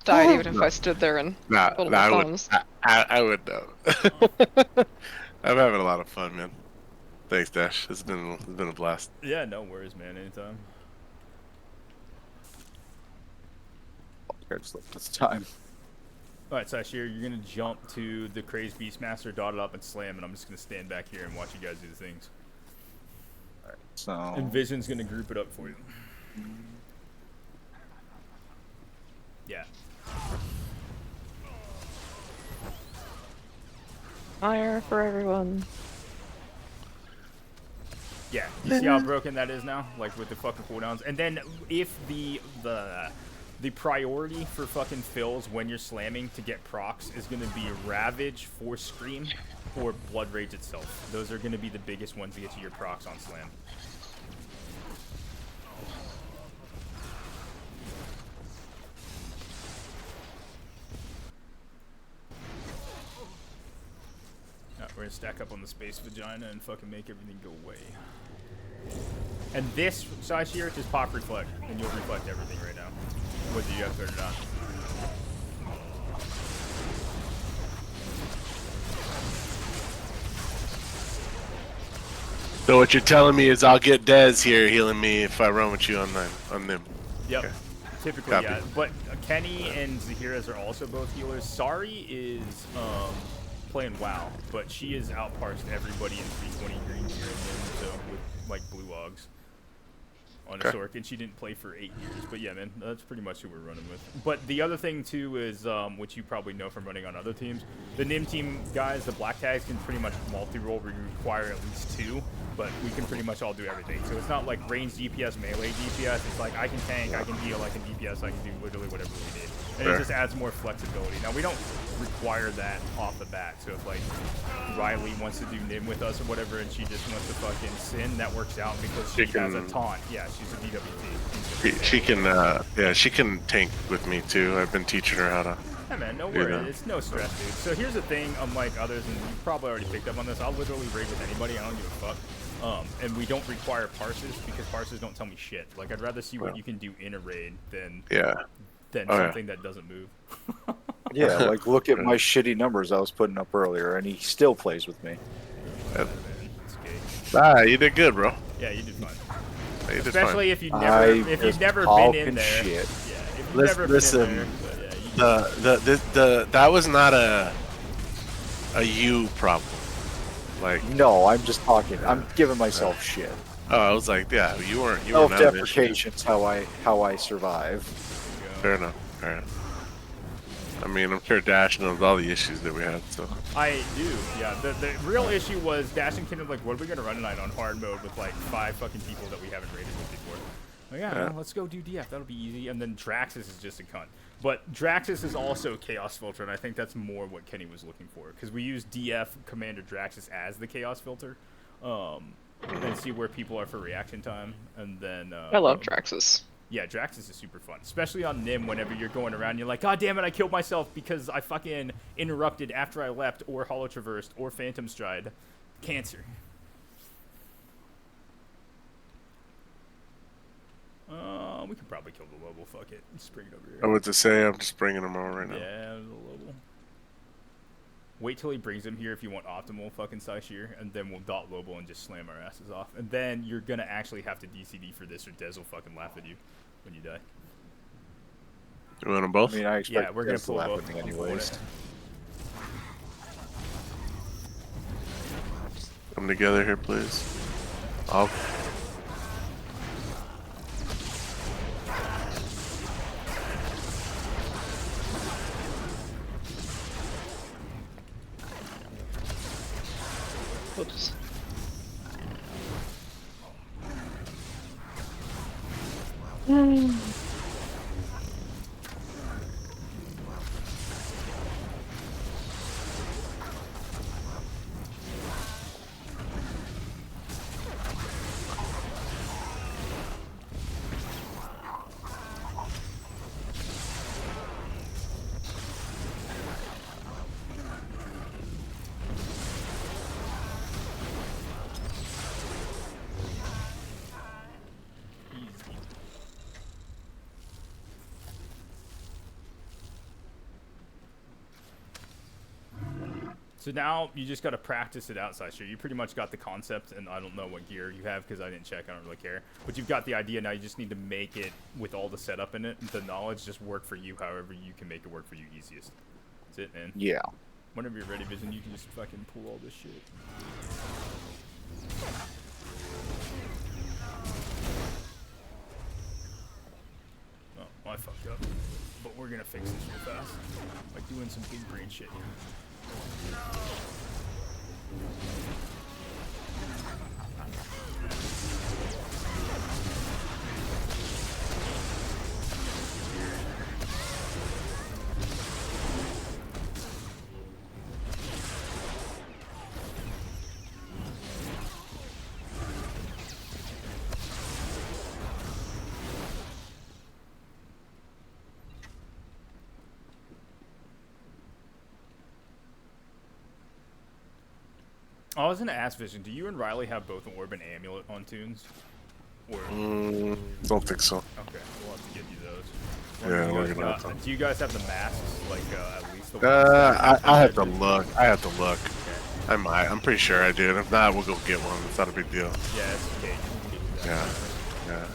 died even if I stood there and pulled my I would. thumbs. I would know. I'm having a lot of fun, man. Thanks, Dash. It's been a blast. yeah, no worries, man. Anytime. Just look, it's time. Alright, Sashir, you're gonna jump to the Crazed Beastmaster, dot it up, and slam, and I'm just gonna stand back here and watch you guys do the things. So And Vision's gonna group it up for you. Yeah. Fire for everyone. Yeah, you see how broken that is now? Like, with the fucking cooldowns. And then, if the priority for fucking fills when you're slamming to get procs is going to be Ravage for Scream or Blood Rage itself. Those are going to be the biggest ones to get you your procs on slam. We're going to stack up on the Space Vagina and fucking make everything go away. And this size here, just pop reflect, and you'll reflect everything right now, whether you have to or not. So what you're telling me is I'll get Dez here healing me if I run with you on them. Yep. Okay. Typically, Copy. yeah. But Kenny and Zahiras are also both healers. Sari is playing WoW, but she has outparsed everybody in 320 green here and then, so with like blue logs on a Sork, and she didn't play for 8 years. But yeah, man, that's pretty much who we're running with. But the other thing too is, which you probably know from running on other teams, the NIM team guys, the black tags can pretty much multi-roll where you require at least 2, but we can pretty much all do everything. So it's not like range DPS, melee DPS. It's like I can tank, I can heal, I can DPS, I can do literally whatever we need. And it just adds more flexibility. Now, we don't require that off the bat. So if, like, Riley wants to do NIM with us or whatever, and she just wants to fucking sin, that works out because she has a taunt. Yeah, she's a DWT. She can, yeah, she can tank with me too. I've been teaching her how to. Yeah, man, no worries. It's no stress, dude. So here's the thing, unlike others, and you've probably already picked up on this, I'll literally raid with anybody. I don't give a fuck. And we don't require parses because parses don't tell me shit. Like, I'd rather see what you can do in a raid than something that doesn't move. Yeah, like look at my shitty numbers I was putting up earlier, and he still plays with me. You did good, bro. Yeah, you did fine. Yeah, you did Especially fine. if you've never been in there. Shit. Yeah, if you've never been in there. That was not a you problem. Like, no, I'm just talking. I'm giving myself shit. oh, I was like, yeah, you weren't. Self-deprecation's how I survive. Fair enough. Fair enough. I mean, I'm sure Dash knows all the issues that we had, so. I do, yeah. The real issue was Dash and Kingdom, like, what are we going to run tonight on hard mode with, like, 5 fucking people that we haven't raided with before? Like, yeah, let's go do DF. That'll be easy. And then Draxus is just a cunt. But Draxus is also Chaos Filter, and I think that's more what Kenny was looking for. Because we use DF Commander Draxus as the Chaos Filter. And see where people are for reaction time. And then... I love Draxus. Yeah, Draxus is super fun, especially on NIM whenever you're going around and you're like, God damn it, I killed myself because I fucking interrupted after I leapt, or Hollow Traversed, or Phantom Stride. Cancer. We can probably kill the Lobo, fuck it. Just bring it over here. I would just say, I'm just bringing them over right now. Yeah, the Lobo. Wait till he brings him here if you want optimal fucking Saishir, and then we'll dot Lobo and just slam our asses off. And then you're gonna actually have to DCD for this, or Dez will fucking laugh at you when you die. You want them both? I mean, I expect Yeah, we're gonna Dez to pull laugh both at me I'm anyways. Come together here, please. I'll... Oops. So now you just got to practice it outside. Sure, you pretty much got the concept, and I don't know what gear you have because I didn't check. I don't really care. But you've got the idea now. You just need to make it with all the setup in it. The knowledge just work for you however you can make it work for you easiest. That's it, man. Yeah. Whenever you're ready, Vision, you can just fucking pull all this shit. Oh, I fucked up. But we're gonna fix this real fast. Like doing some big brain shit here. I was gonna ask Vision, do you and Riley have both an Orb and Amulet on tunes? Or Don't think so. okay, we'll have to get you those. Yeah, we're You gonna guys have do you guys have the masks? Like at least the I have to look. I have to look. I might. I'm pretty sure I do. And if not, we'll go get one. It's not a big deal. Yeah, it's okay. We can get you that. Yeah. Yeah.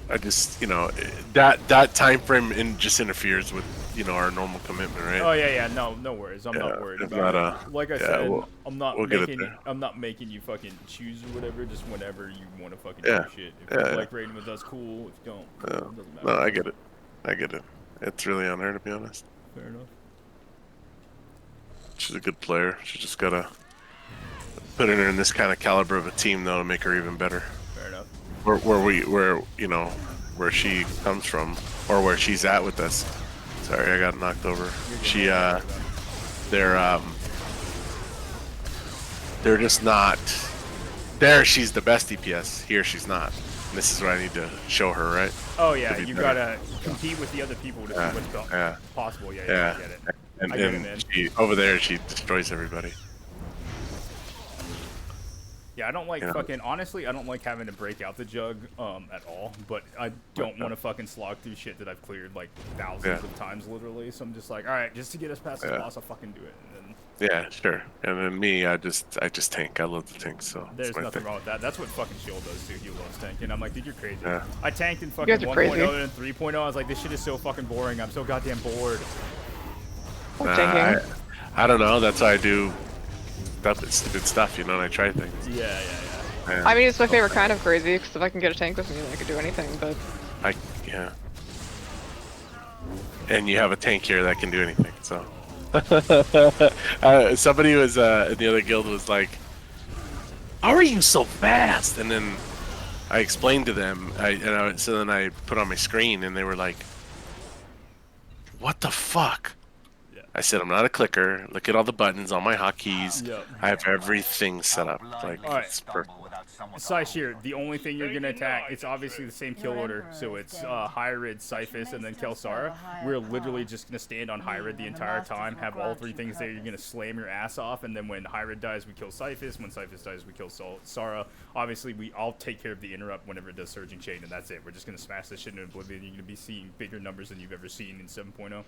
I just, that time frame just interferes with, our normal commitment, right? Oh yeah, no worries. I'm not worried it's about not it. Like I yeah, said, we'll- I'm not we'll get it making there. I'm not making you fucking choose or whatever. Just whenever you want to fucking Yeah, do shit. If yeah, you like raiding with us, cool. If you don't, Yeah. it doesn't matter. No, I get it. I get it. It's really on her, to be honest. Fair enough. She's a good player. She just gotta put her in this kind of caliber of a team, though, to make her even better. Fair enough. Where she comes from, or where she's at with us. Sorry, I got knocked over. They're just not. There, she's the best DPS. Here, she's not. And this is what I need to show her, right? Oh yeah, be you better. gotta compete with the other people to see what's possible. Yeah, Yeah. I get it. And, I get it, and man. over there, she destroys everybody. Yeah, I don't like Yeah. fucking. Honestly, I don't like having to break out the Jugg at all. But I don't want to fucking slog through shit that I've cleared like thousands of times, literally. So I'm just like, all right, just to get us past this boss, I'll fucking do it. And then Yeah, sure. And then me, I just tank. I love the tank, so it's there's my nothing thing. wrong with that. That's what fucking Shield does too. He loves tanking. I'm like, dude, you're crazy. Yeah. I tanked in guys fucking are 1.0 crazy. and 3.0. I was like, this shit is so fucking boring. I'm so goddamn bored. Fuck tanking. I don't know. That's why I do stupid stuff, and I try things. Yeah. Yeah. I mean, it's my favorite kind of crazy, because if I can get a tank with me, then I could do anything, but... Yeah. And you have a tank here that can do anything, so. Somebody was in the other guild was like, "How are you so fast?" And then I explained to them, so then I put on my screen, and they were like, "What the fuck?" Yeah. I said, "I'm not a clicker. Look at all the buttons, all my hotkeys. Yep. I have everything set up. Like, Alright. it's perfect." Saishir, the only thing you're gonna attack, it's obviously the same kill order, so it's Hyrid, Cyphus, and then Kelsara. We're literally just gonna stand on Hyrid the entire time, have all three things there. You're gonna slam your ass off, and then when Hyrid dies, we kill Cyphus. When Cyphus dies, we kill Sara. Obviously, I'll take care of the interrupt whenever it does Surging Chain, and that's it. We're just gonna smash this shit in Oblivion. You're gonna be seeing bigger numbers than you've ever seen in 7.0.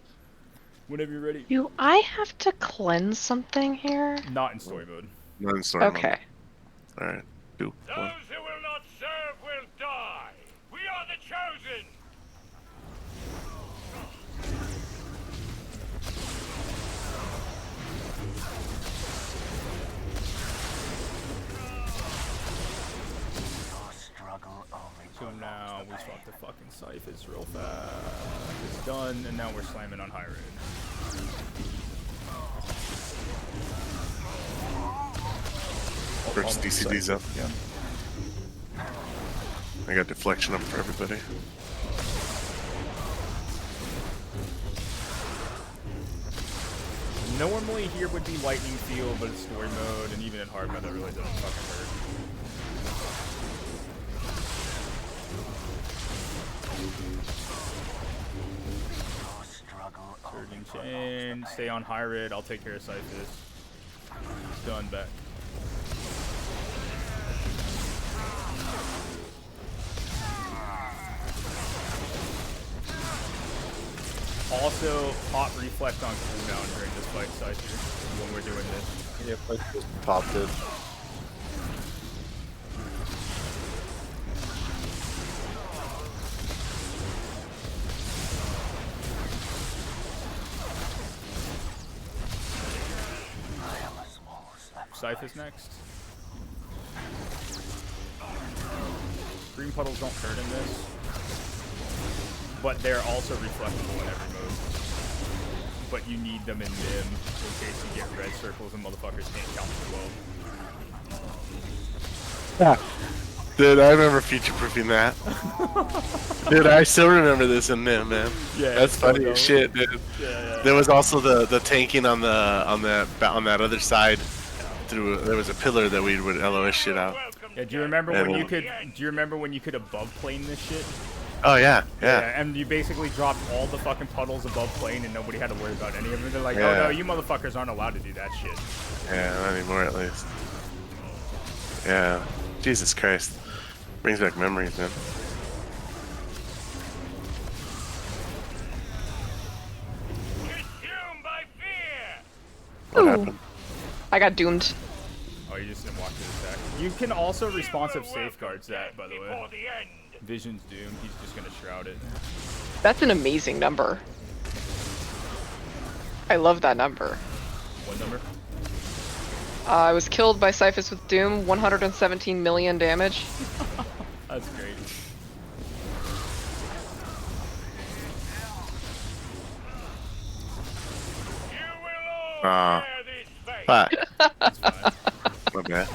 Whenever you're ready. Do I have to cleanse something here? Not in story mode. Not in story mode. Okay. All right. 2, 1. Those who will not serve will die. We are the chosen. So now we swap the fucking Cyphus real fast. It's done, and now we're slamming on Hyrid. First DCD's up. Yeah. I got deflection up for everybody. Normally here would be lightning field, but it's story mode, and even in hard mode that really doesn't fucking hurt. Surging Chain, stay on Hyrid, I'll take care of Cyphus. Done back. Also, hot reflect on cooldown during this fight, Cypher, when we're doing this. Yep, I just popped it. Cyphus next. Green puddles don't hurt in this, but they're also reflectable in every mode. But you need them in Nim in case you get red circles and motherfuckers can't count to 12. Yeah. Dude, I remember future-proofing that. Dude, I still remember this in Nim, man. Yeah, that's funny as shit, dude. Yeah. There was also the tanking on that other side. There was a pillar that we would LOS shit out. Yeah, do you remember when you could? Do you remember when you could above plane this shit? Oh yeah. And you basically dropped all the fucking puddles above plane, and nobody had to worry about any of them. They're like, Yeah. oh no, you motherfuckers aren't allowed to do that shit. Yeah, not anymore at least. Yeah. Jesus Christ. Brings back memories, man. Consumed by fear. What Ooh. happened? I got doomed. Oh, you just didn't watch the attack. You can also responsive safeguards that, by the Before way. the end. Vision's doomed. He's just gonna shroud it. That's an amazing number. I love that number. What number? I was killed by Cyphus with Doom, 117 million damage. That's great. You will all Ah. bear this fate. Fuck. That's fine. My bad.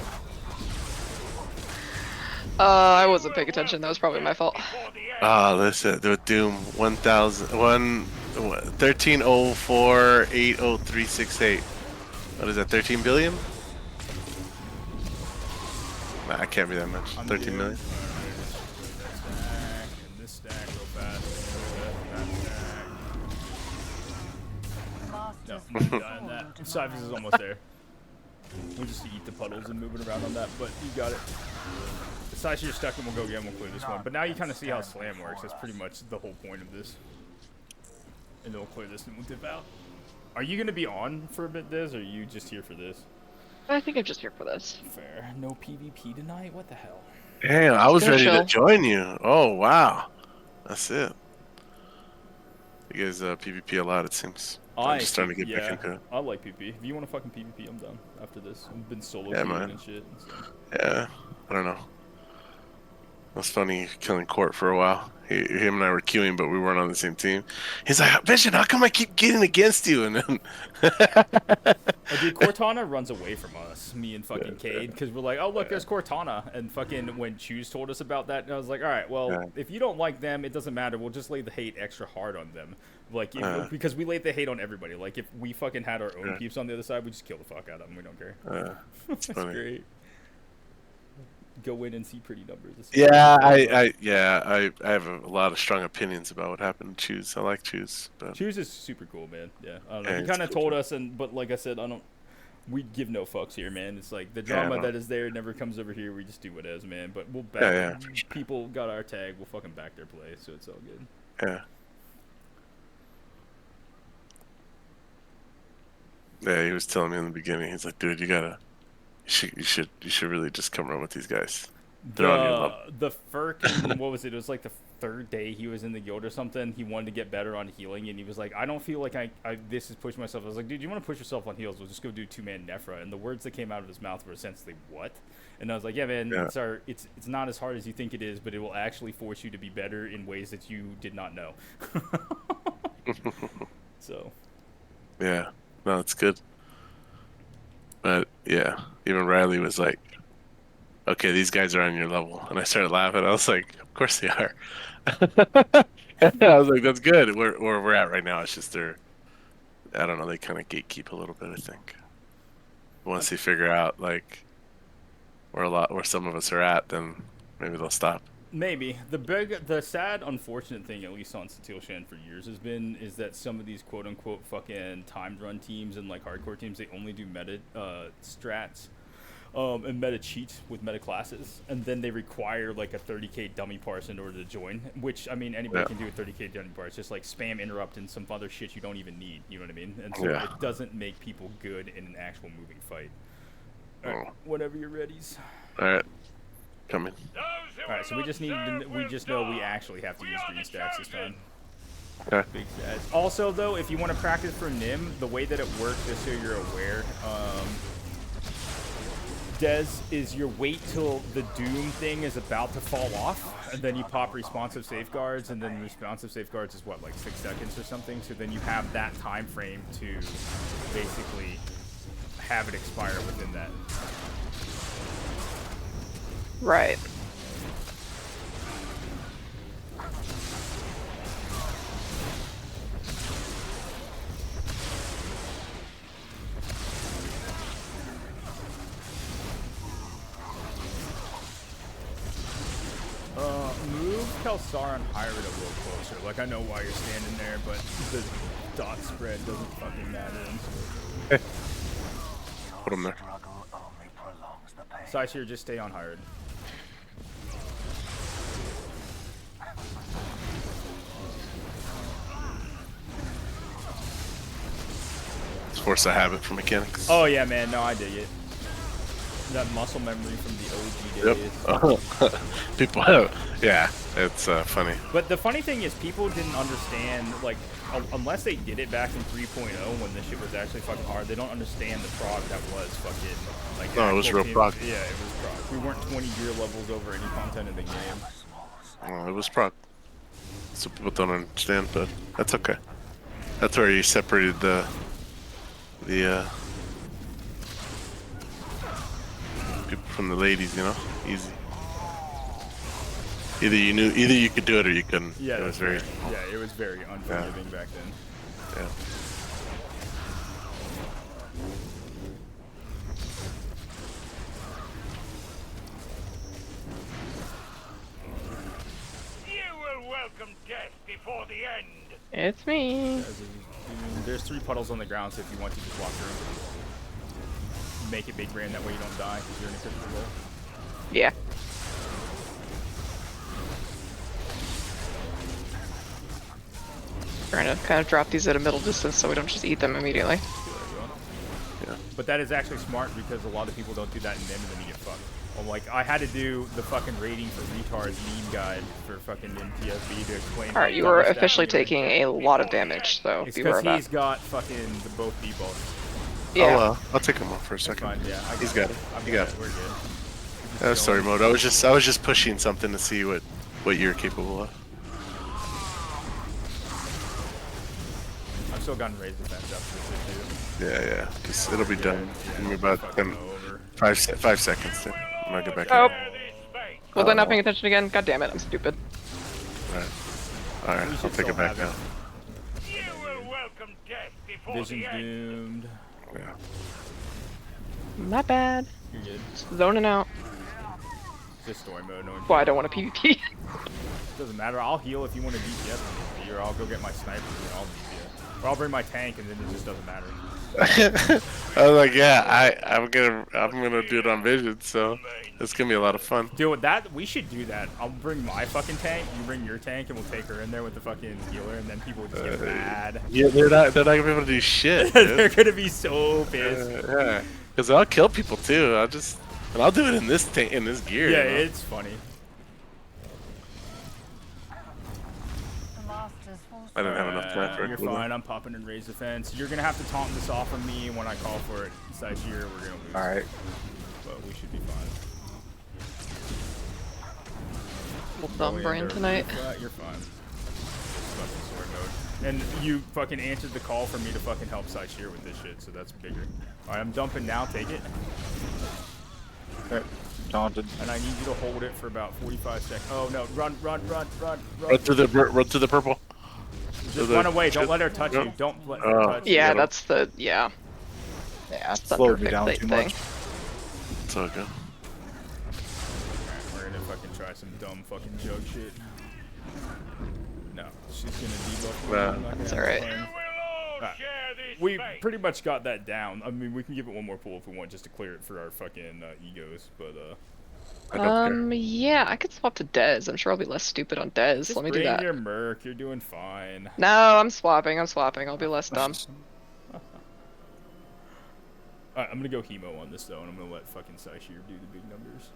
I wasn't paying attention. That was probably my fault. Before the end. Listen, the Doom 1304800368. What is that? 13 billion? Nah, it can't be that much. I'm 13 doomed. million. Alright, and this stack real fast. That stack. No, die on that. Cyphus is almost there. We'll just eat the puddles and move it around on that, but you got it. Besides, you're stuck and we'll go again, we'll clear this one. But now you kind of see how slam works. That's pretty much the whole point of this. And then we'll clear this and we'll dip out. Are you going to be on for a bit, Diz, or are you just here for this? I think I'm just here for this. Fair. No PvP tonight? What the hell? Damn, I was Gonna ready to chill. join you. Oh, wow. That's it. You guys PvP a lot, it seems. I'm just starting to get back into it. I like PvP. If you want to fucking PvP, I'm done after this. I've been solo Yeah, queuing man. and shit. So. Yeah, I don't know. It was funny killing Court for a while. Him and I were queuing, but we weren't on the same team. He's like, Vision, how come I keep getting against you? And then Dude, Cortana runs away from us, me and fucking Cade, because we're like, oh, look, there's Cortana. And fucking when Choose told us about that, I was like, all right, well, Yeah. if you don't like them, it doesn't matter. We'll just lay the hate extra hard on them. Like, because we laid the hate on everybody. Like, if we fucking had our own peeps on the other side, we just kill the fuck out of them. We don't care. it's That's funny. great. go in and see pretty numbers. Yeah, I have a lot of strong opinions about what happened to Choose. I like Choose, but Choose is super cool, man. Yeah, I don't know. Yeah, He it's kind of cool, told too. us, but like I said, I don't. We give no fucks here, man. It's like the Yeah, drama no. that is there never comes over here. We just do what is, man. But we'll back. Yeah, for sure. People got our tag. We'll fucking back their play, so it's all good. Yeah. Yeah, he was telling me in the beginning. He's like, dude, you should really just come run with these guys. They're on your level. The Furkin, what was it? It was like the third day he was in the guild or something. He wanted to get better on healing, and he was like, I don't feel like this is pushing myself. I was like, dude, you want to push yourself on heals? We'll just go do 2-man Nephra. And the words that came out of his mouth were essentially, what? And I was like, yeah, man, Yeah. it's not as hard as you think it is, but it will actually force you to be better in ways that you did not know. So. Yeah, no, it's good. But yeah, even Riley was like, okay, these guys are on your level. And I started laughing. I was like, of course they are. I was like, that's good. Where we're at right now, it's just I don't know, they kind of gatekeep a little bit, I think. Once they figure out, like, where some of us are at, then maybe they'll stop. Maybe. The sad, unfortunate thing, at least on Steel Shan for years, has been is that some of these quote-unquote fucking timed run teams and, like, hardcore teams, they only do meta strats and meta cheats with meta classes, and then they require, like, a 30k dummy parse in order to join, which, I mean, anybody can do a 30k dummy parse, just, like, spam interrupt and some other shit you don't even need, you know what I mean? And so it doesn't make people good in an actual moving fight. Alright, whenever you're readies. Alright, coming. Alright, so we just know we actually have to use green stacks this time. Okay. Big stats. Also, though, if you want to practice for Nim, the way that it works, just so you're aware, Des, is you wait till the Doom thing is about to fall off, and then you pop responsive safeguards, and then responsive safeguards is what, like 6 seconds or something? So then you have that time frame to basically have it expire within that. Right. Move Kelsar and Pirate a little closer. Like, I know why you're standing there, but the dot spread doesn't fucking matter. Put him there. Sysir, just stay on Hired. Let's force a habit for mechanics. Oh, yeah, man. No, I dig it. That muscle memory from the OG days. Yep. People, yeah, it's funny. But the funny thing is, people didn't understand, like, unless they did it back in 3.0 when this shit was actually fucking hard, they don't understand the prog that was fucking, like, No, it was real prog. Yeah, it was prog. We weren't 20 gear levels over any content in the game. It was prog. So people don't understand, but that's okay. That's where you separated the people from the ladies, you know, easy. Either you could do it or you couldn't. Yeah, it was very. Yeah, it was very unforgiving back then. Yeah. You will welcome death before the end. It's me. There's 3 puddles on the ground, so if you want to just walk through. Make it big brain, that way you don't die because you're in a critical roll. Yeah. Trying to kind of drop these at a middle distance so we don't just eat them immediately. Yeah. But that is actually smart because a lot of people don't do that in Nim and then you get fucked. Well, like, I had to do the fucking rating for retards meme guide for fucking Nim TSB to explain. Alright, you were officially taking a lot of damage, so It's beware because of that. he's got fucking both debuffs. Yeah. I'll take him off for a That's second. fine, yeah. He's got it. I've You got it. We're good. Oh, story mode. I was just pushing something to see what you're capable of. I've still gotten raised defense after this too. Yeah, because it'll be done in about Fucking 10, over. 5 seconds. Then I'm gonna get back Oh. in. Bear this fate. Was I not paying attention again? God damn it, I'm stupid. All right, We I'll should take still it back have now. You will welcome death before Vision's the end. doomed. Yeah. Not bad. You're good. Just zoning out. Just story mode. No, Well, I don't want a PvP. doesn't matter. I'll heal if you want to DPS me, or I'll go get my sniper and I'll DPS. Or I'll bring my tank and then it just doesn't matter. I was like, yeah, I'm gonna do it on Vision, so it's gonna be a lot of fun. Dude, that we should do that. I'll bring my fucking tank, you bring your tank, and we'll take her in there with the fucking healer, and then people will just get mad. Yeah, they're not gonna be able to do shit. They're gonna be so pissed. Yeah, because I'll kill people too. I'll do it in this gear. Yeah, you know? it's funny. I don't have enough time for it. You're fine. I'm popping and raise defense. You're gonna have to taunt this off of me when I call for it. Side here, we're gonna lose. All right. But we should be fine. Dumb brain tonight. You're fine. Fucking sword mode. And you fucking answered the call for me to fucking help side here with this shit, so that's bigger. Alright, I'm dumping now. Take it. Okay. Taunted. And I need you to hold it for about 45 seconds. Oh no! Run! Run through the purple. Just run away. Don't let her touch you. Don't let her touch you. Yeah, that's the yeah. Yeah, it the slowed me perfect down thing. too much. It's all good. We're gonna fucking try some dumb fucking Jugg shit. No, she's gonna debuff. Nah. I'm not gonna That's have alright. fun. We will all Alright. share this We fate. pretty much got that down. I mean, we can give it one more pull if we want, just to clear it for our fucking egos. But I don't care. Yeah, I could swap to Dez. I'm sure I'll be less stupid on Dez. just Let me do bring that. your merc. You're doing fine. No, I'm swapping. I'll be less dumb. Alright, I'm gonna go Hemo on this though, and I'm gonna let fucking Saishir do the big numbers.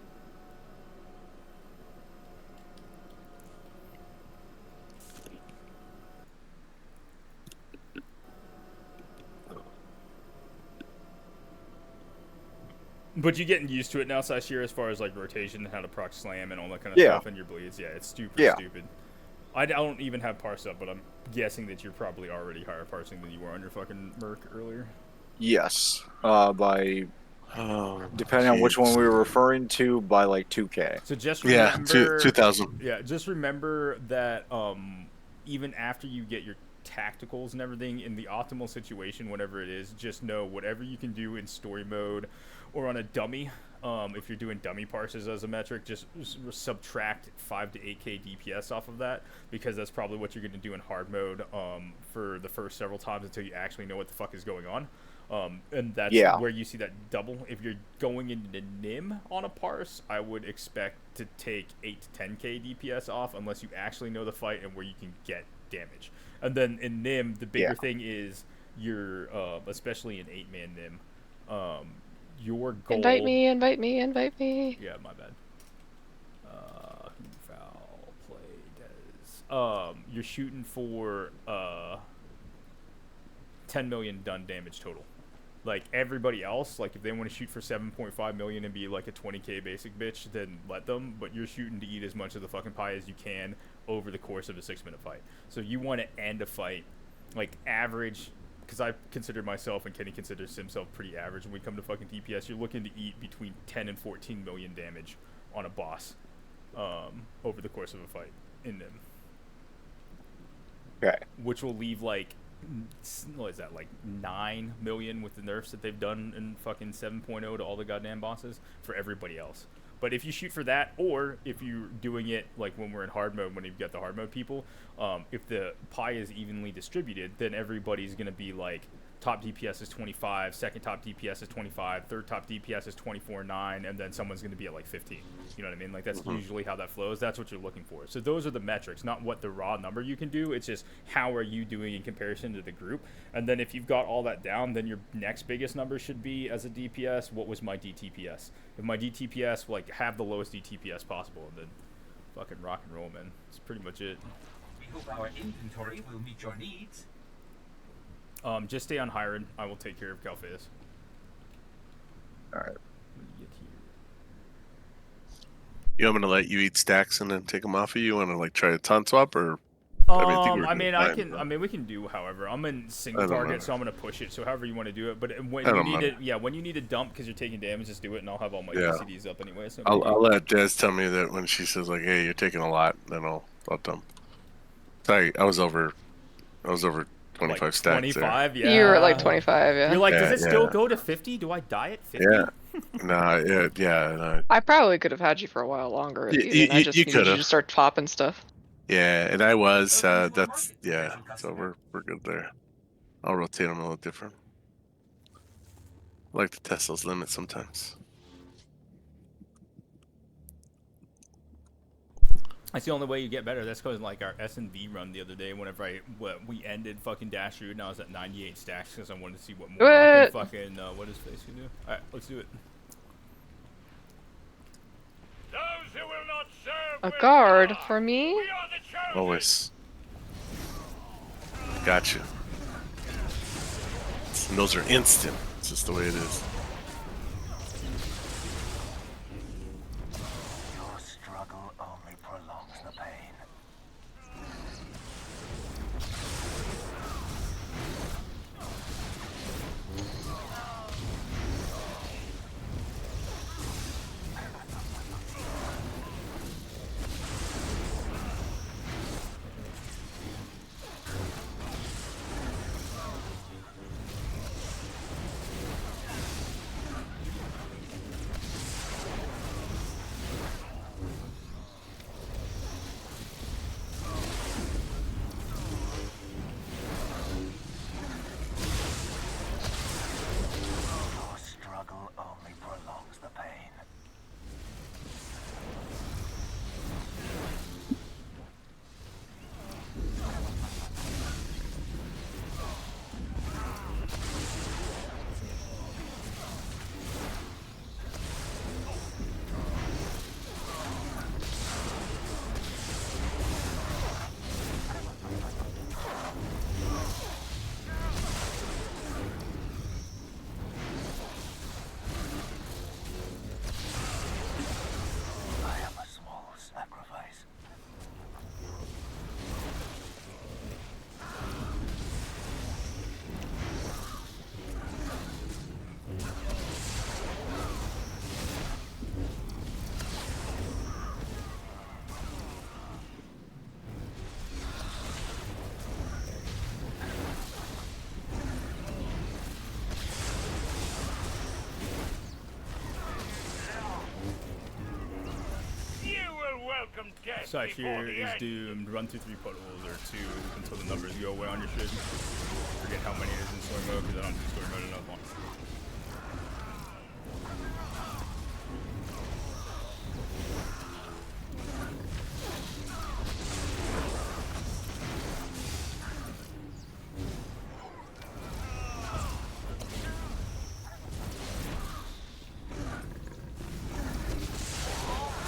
But you're getting used to it now, Saishir, as far as like rotation and how to proc slam and all that kind of Yeah. stuff, and your bleeds. Yeah, it's stupid. I don't even have parse up, but I'm guessing that you're probably already higher parsing than you were on your fucking merc earlier. Yes. By Oh, depending on which one we were referring to, by like 2K. So just yeah, remember, 2,000. Yeah, just remember that even after you get your tacticals and everything, in the optimal situation, whatever it is, just know whatever you can do in story mode or on a dummy. If you're doing dummy parses as a metric, just subtract 5 to 8k DPS off of that, because that's probably what you're going to do in hard mode for the first several times until you actually know what the fuck is going on. And that's where you see that double. If you're going into Nim on a parse, I would expect to take 8 to 10k DPS off unless you actually know the fight and where you can get damage. And then in Nim, the bigger thing is your, especially in 8-man Nim, your goal... Invite me, invite me, invite me. Yeah, my bad. Foul play does. You're shooting for 10 million done damage total. Like everybody else, like if they want to shoot for 7.5 million and be like a 20k basic bitch, then let them. But you're shooting to eat as much of the fucking pie as you can over the course of a 6-minute fight. So you want to end a fight like average. Because I consider myself, and Kenny considers himself, pretty average when we come to fucking DPS. You're looking to eat between 10 and 14 million damage on a boss over the course of a fight in them. Okay. Which will leave like, what is that, like 9 million with the nerfs that they've done in fucking 7.0 to all the goddamn bosses for everybody else. But if you shoot for that, or if you're doing it like when we're in hard mode, when you've got the hard mode people, if the pie is evenly distributed, then everybody's going to be like, top DPS is 25, second top DPS is 25, third top DPS is 24.9, and then someone's going to be at like 15. You know what I mean? Like that's usually how that flows. That's what you're looking for. So those are the metrics, not what the raw number you can do. It's just how are you doing in comparison to the group. And then if you've got all that down, then your next biggest number should be as a DPS, what was my DTPS? If my DTPS, like have the lowest DTPS possible, and then fucking rock and roll, man. That's pretty much it. We hope our inventory will meet your needs. Just stay on Hired. I will take care of Calpheus. All right. When you get here. You want me to let you eat stacks and then take them off of you? You want to like try to taunt swap or? We can do however. I'm in single target, so I'm gonna push it. So however you want to do it, but when you need to dump because you're taking damage, just do it, and I'll have all my DCDs up anyway. So I'll let Des tell me that when she says like, "Hey, you're taking a lot," then I'll dump. Sorry, I was over 25 like stacks 25, yeah. You were at like 25, yeah. You're like, does Yeah, it still yeah. go to 50? Do I die at 50? there. Yeah. Nah, yeah. No. I probably could have had you for a while longer if You, you did. I you, just you needed could you have. to start popping stuff. Yeah, and I was. That's yeah. So we're good there. I'll rotate them a little different. I like to test those limits sometimes. That's the only way you get better. That's because like our S&V run the other day, whenever we ended fucking Dash Root, and I was at 98 stacks because I wanted to see what more I can fucking what does face can do. All right, let's do it. Those who will not serve A will guard die. for me? We are the chosen. Always. Got you. And those are instant. It's just the way it is. Your struggle only prolongs the pain. Your struggle only prolongs the pain. I am a small sacrifice. You will welcome death Side before here the is end. doomed. Run through 3 puddles or 2 until the numbers go away on your shit. Forget how many it is in story mode because I don't do story mode enough.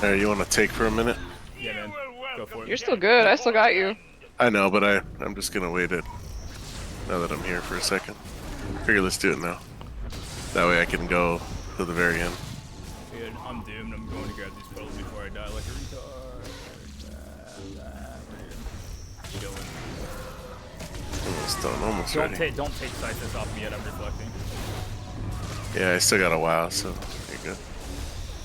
There, you want to take for a minute? Yeah, man. You will Go welcome for it. You're still good. I still got you. I know, but I'm just gonna wait it. Now that I'm here for a second, figure let's do it now. That way I can go to the very end. Dude, I'm doomed. I'm going to grab these puddles before I die like a retard. Chilling. Almost done. Almost ready. Don't take Cyphus off me yet. I'm reflecting. Yeah, I still got a while, so you're good.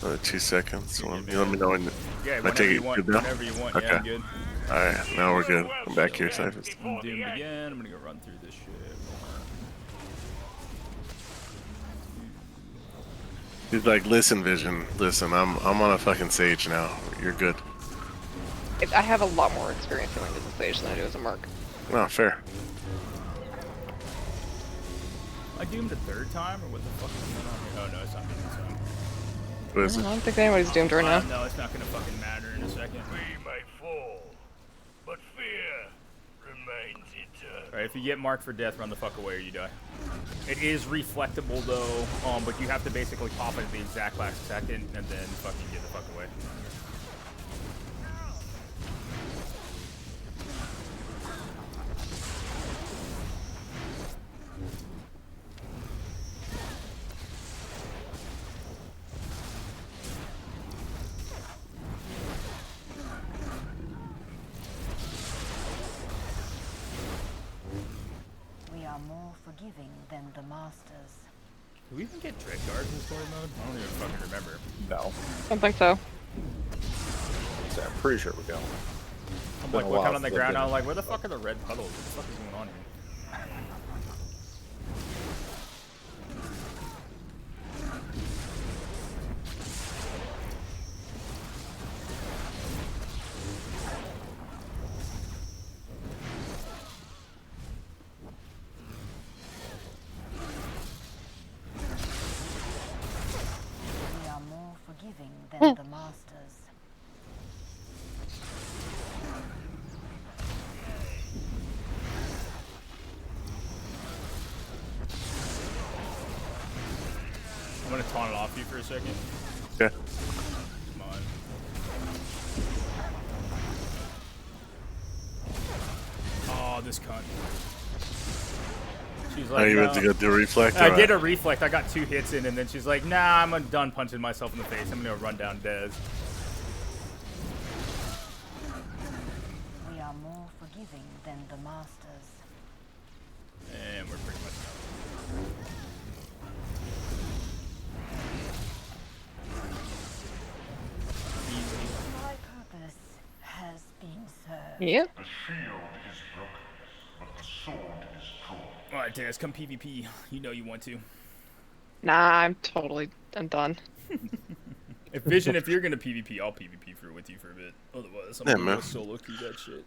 Another 2 seconds. You let me know when. Yeah, I whenever take you it want. good now? Whenever you want. Okay. Yeah, I'm good. All right, now we're good. I'm back here, Cyphers. I'm doomed again. I'm gonna go run through this shit. He's like, listen, Vision. Listen, I'm on a fucking sage now. You're good. I have a lot more experience going to the stage than I do as a merc. No, fair. I doomed a 3rd time, or what the fuck is going on here? Oh no, it's not doing this time. What is I it? don't think anybody's doomed right now. No, it's not gonna fucking matter in a second. We may fall, but fear remains eternal. Alright, if you get marked for death, run the fuck away or you die. It is reflectable though, but you have to basically pop it at the exact last second and then fucking get the fuck away. We are more forgiving than the masters. Do we even get Dread Guards in story mode? I don't even fucking remember. No. I don't think so. So I'm pretty sure we don't. I'm Been like a looking while on the since I ground, did I'm it. like, where the fuck are the red puddles? What the fuck is going on here? I'm gonna taunt it off you for a second. Yeah. Come on. Oh, this cunt. She's Oh, like, you no. went to go do reflect? I Or did what? a reflect. I got 2 hits in, and then she's like, nah, I'm done punching myself in the face. I'm gonna run down Dez. We are more forgiving than the masters. And we're pretty much done. My purpose has been served. Yep. The shield is broken, but the sword is drawn. Alright, Dez, come PvP. You know you want to. Nah, I'm done. If Vision, if you're gonna PvP, I'll PvP with you for a bit. Otherwise, I'm Yeah, gonna man. go solo queue that shit.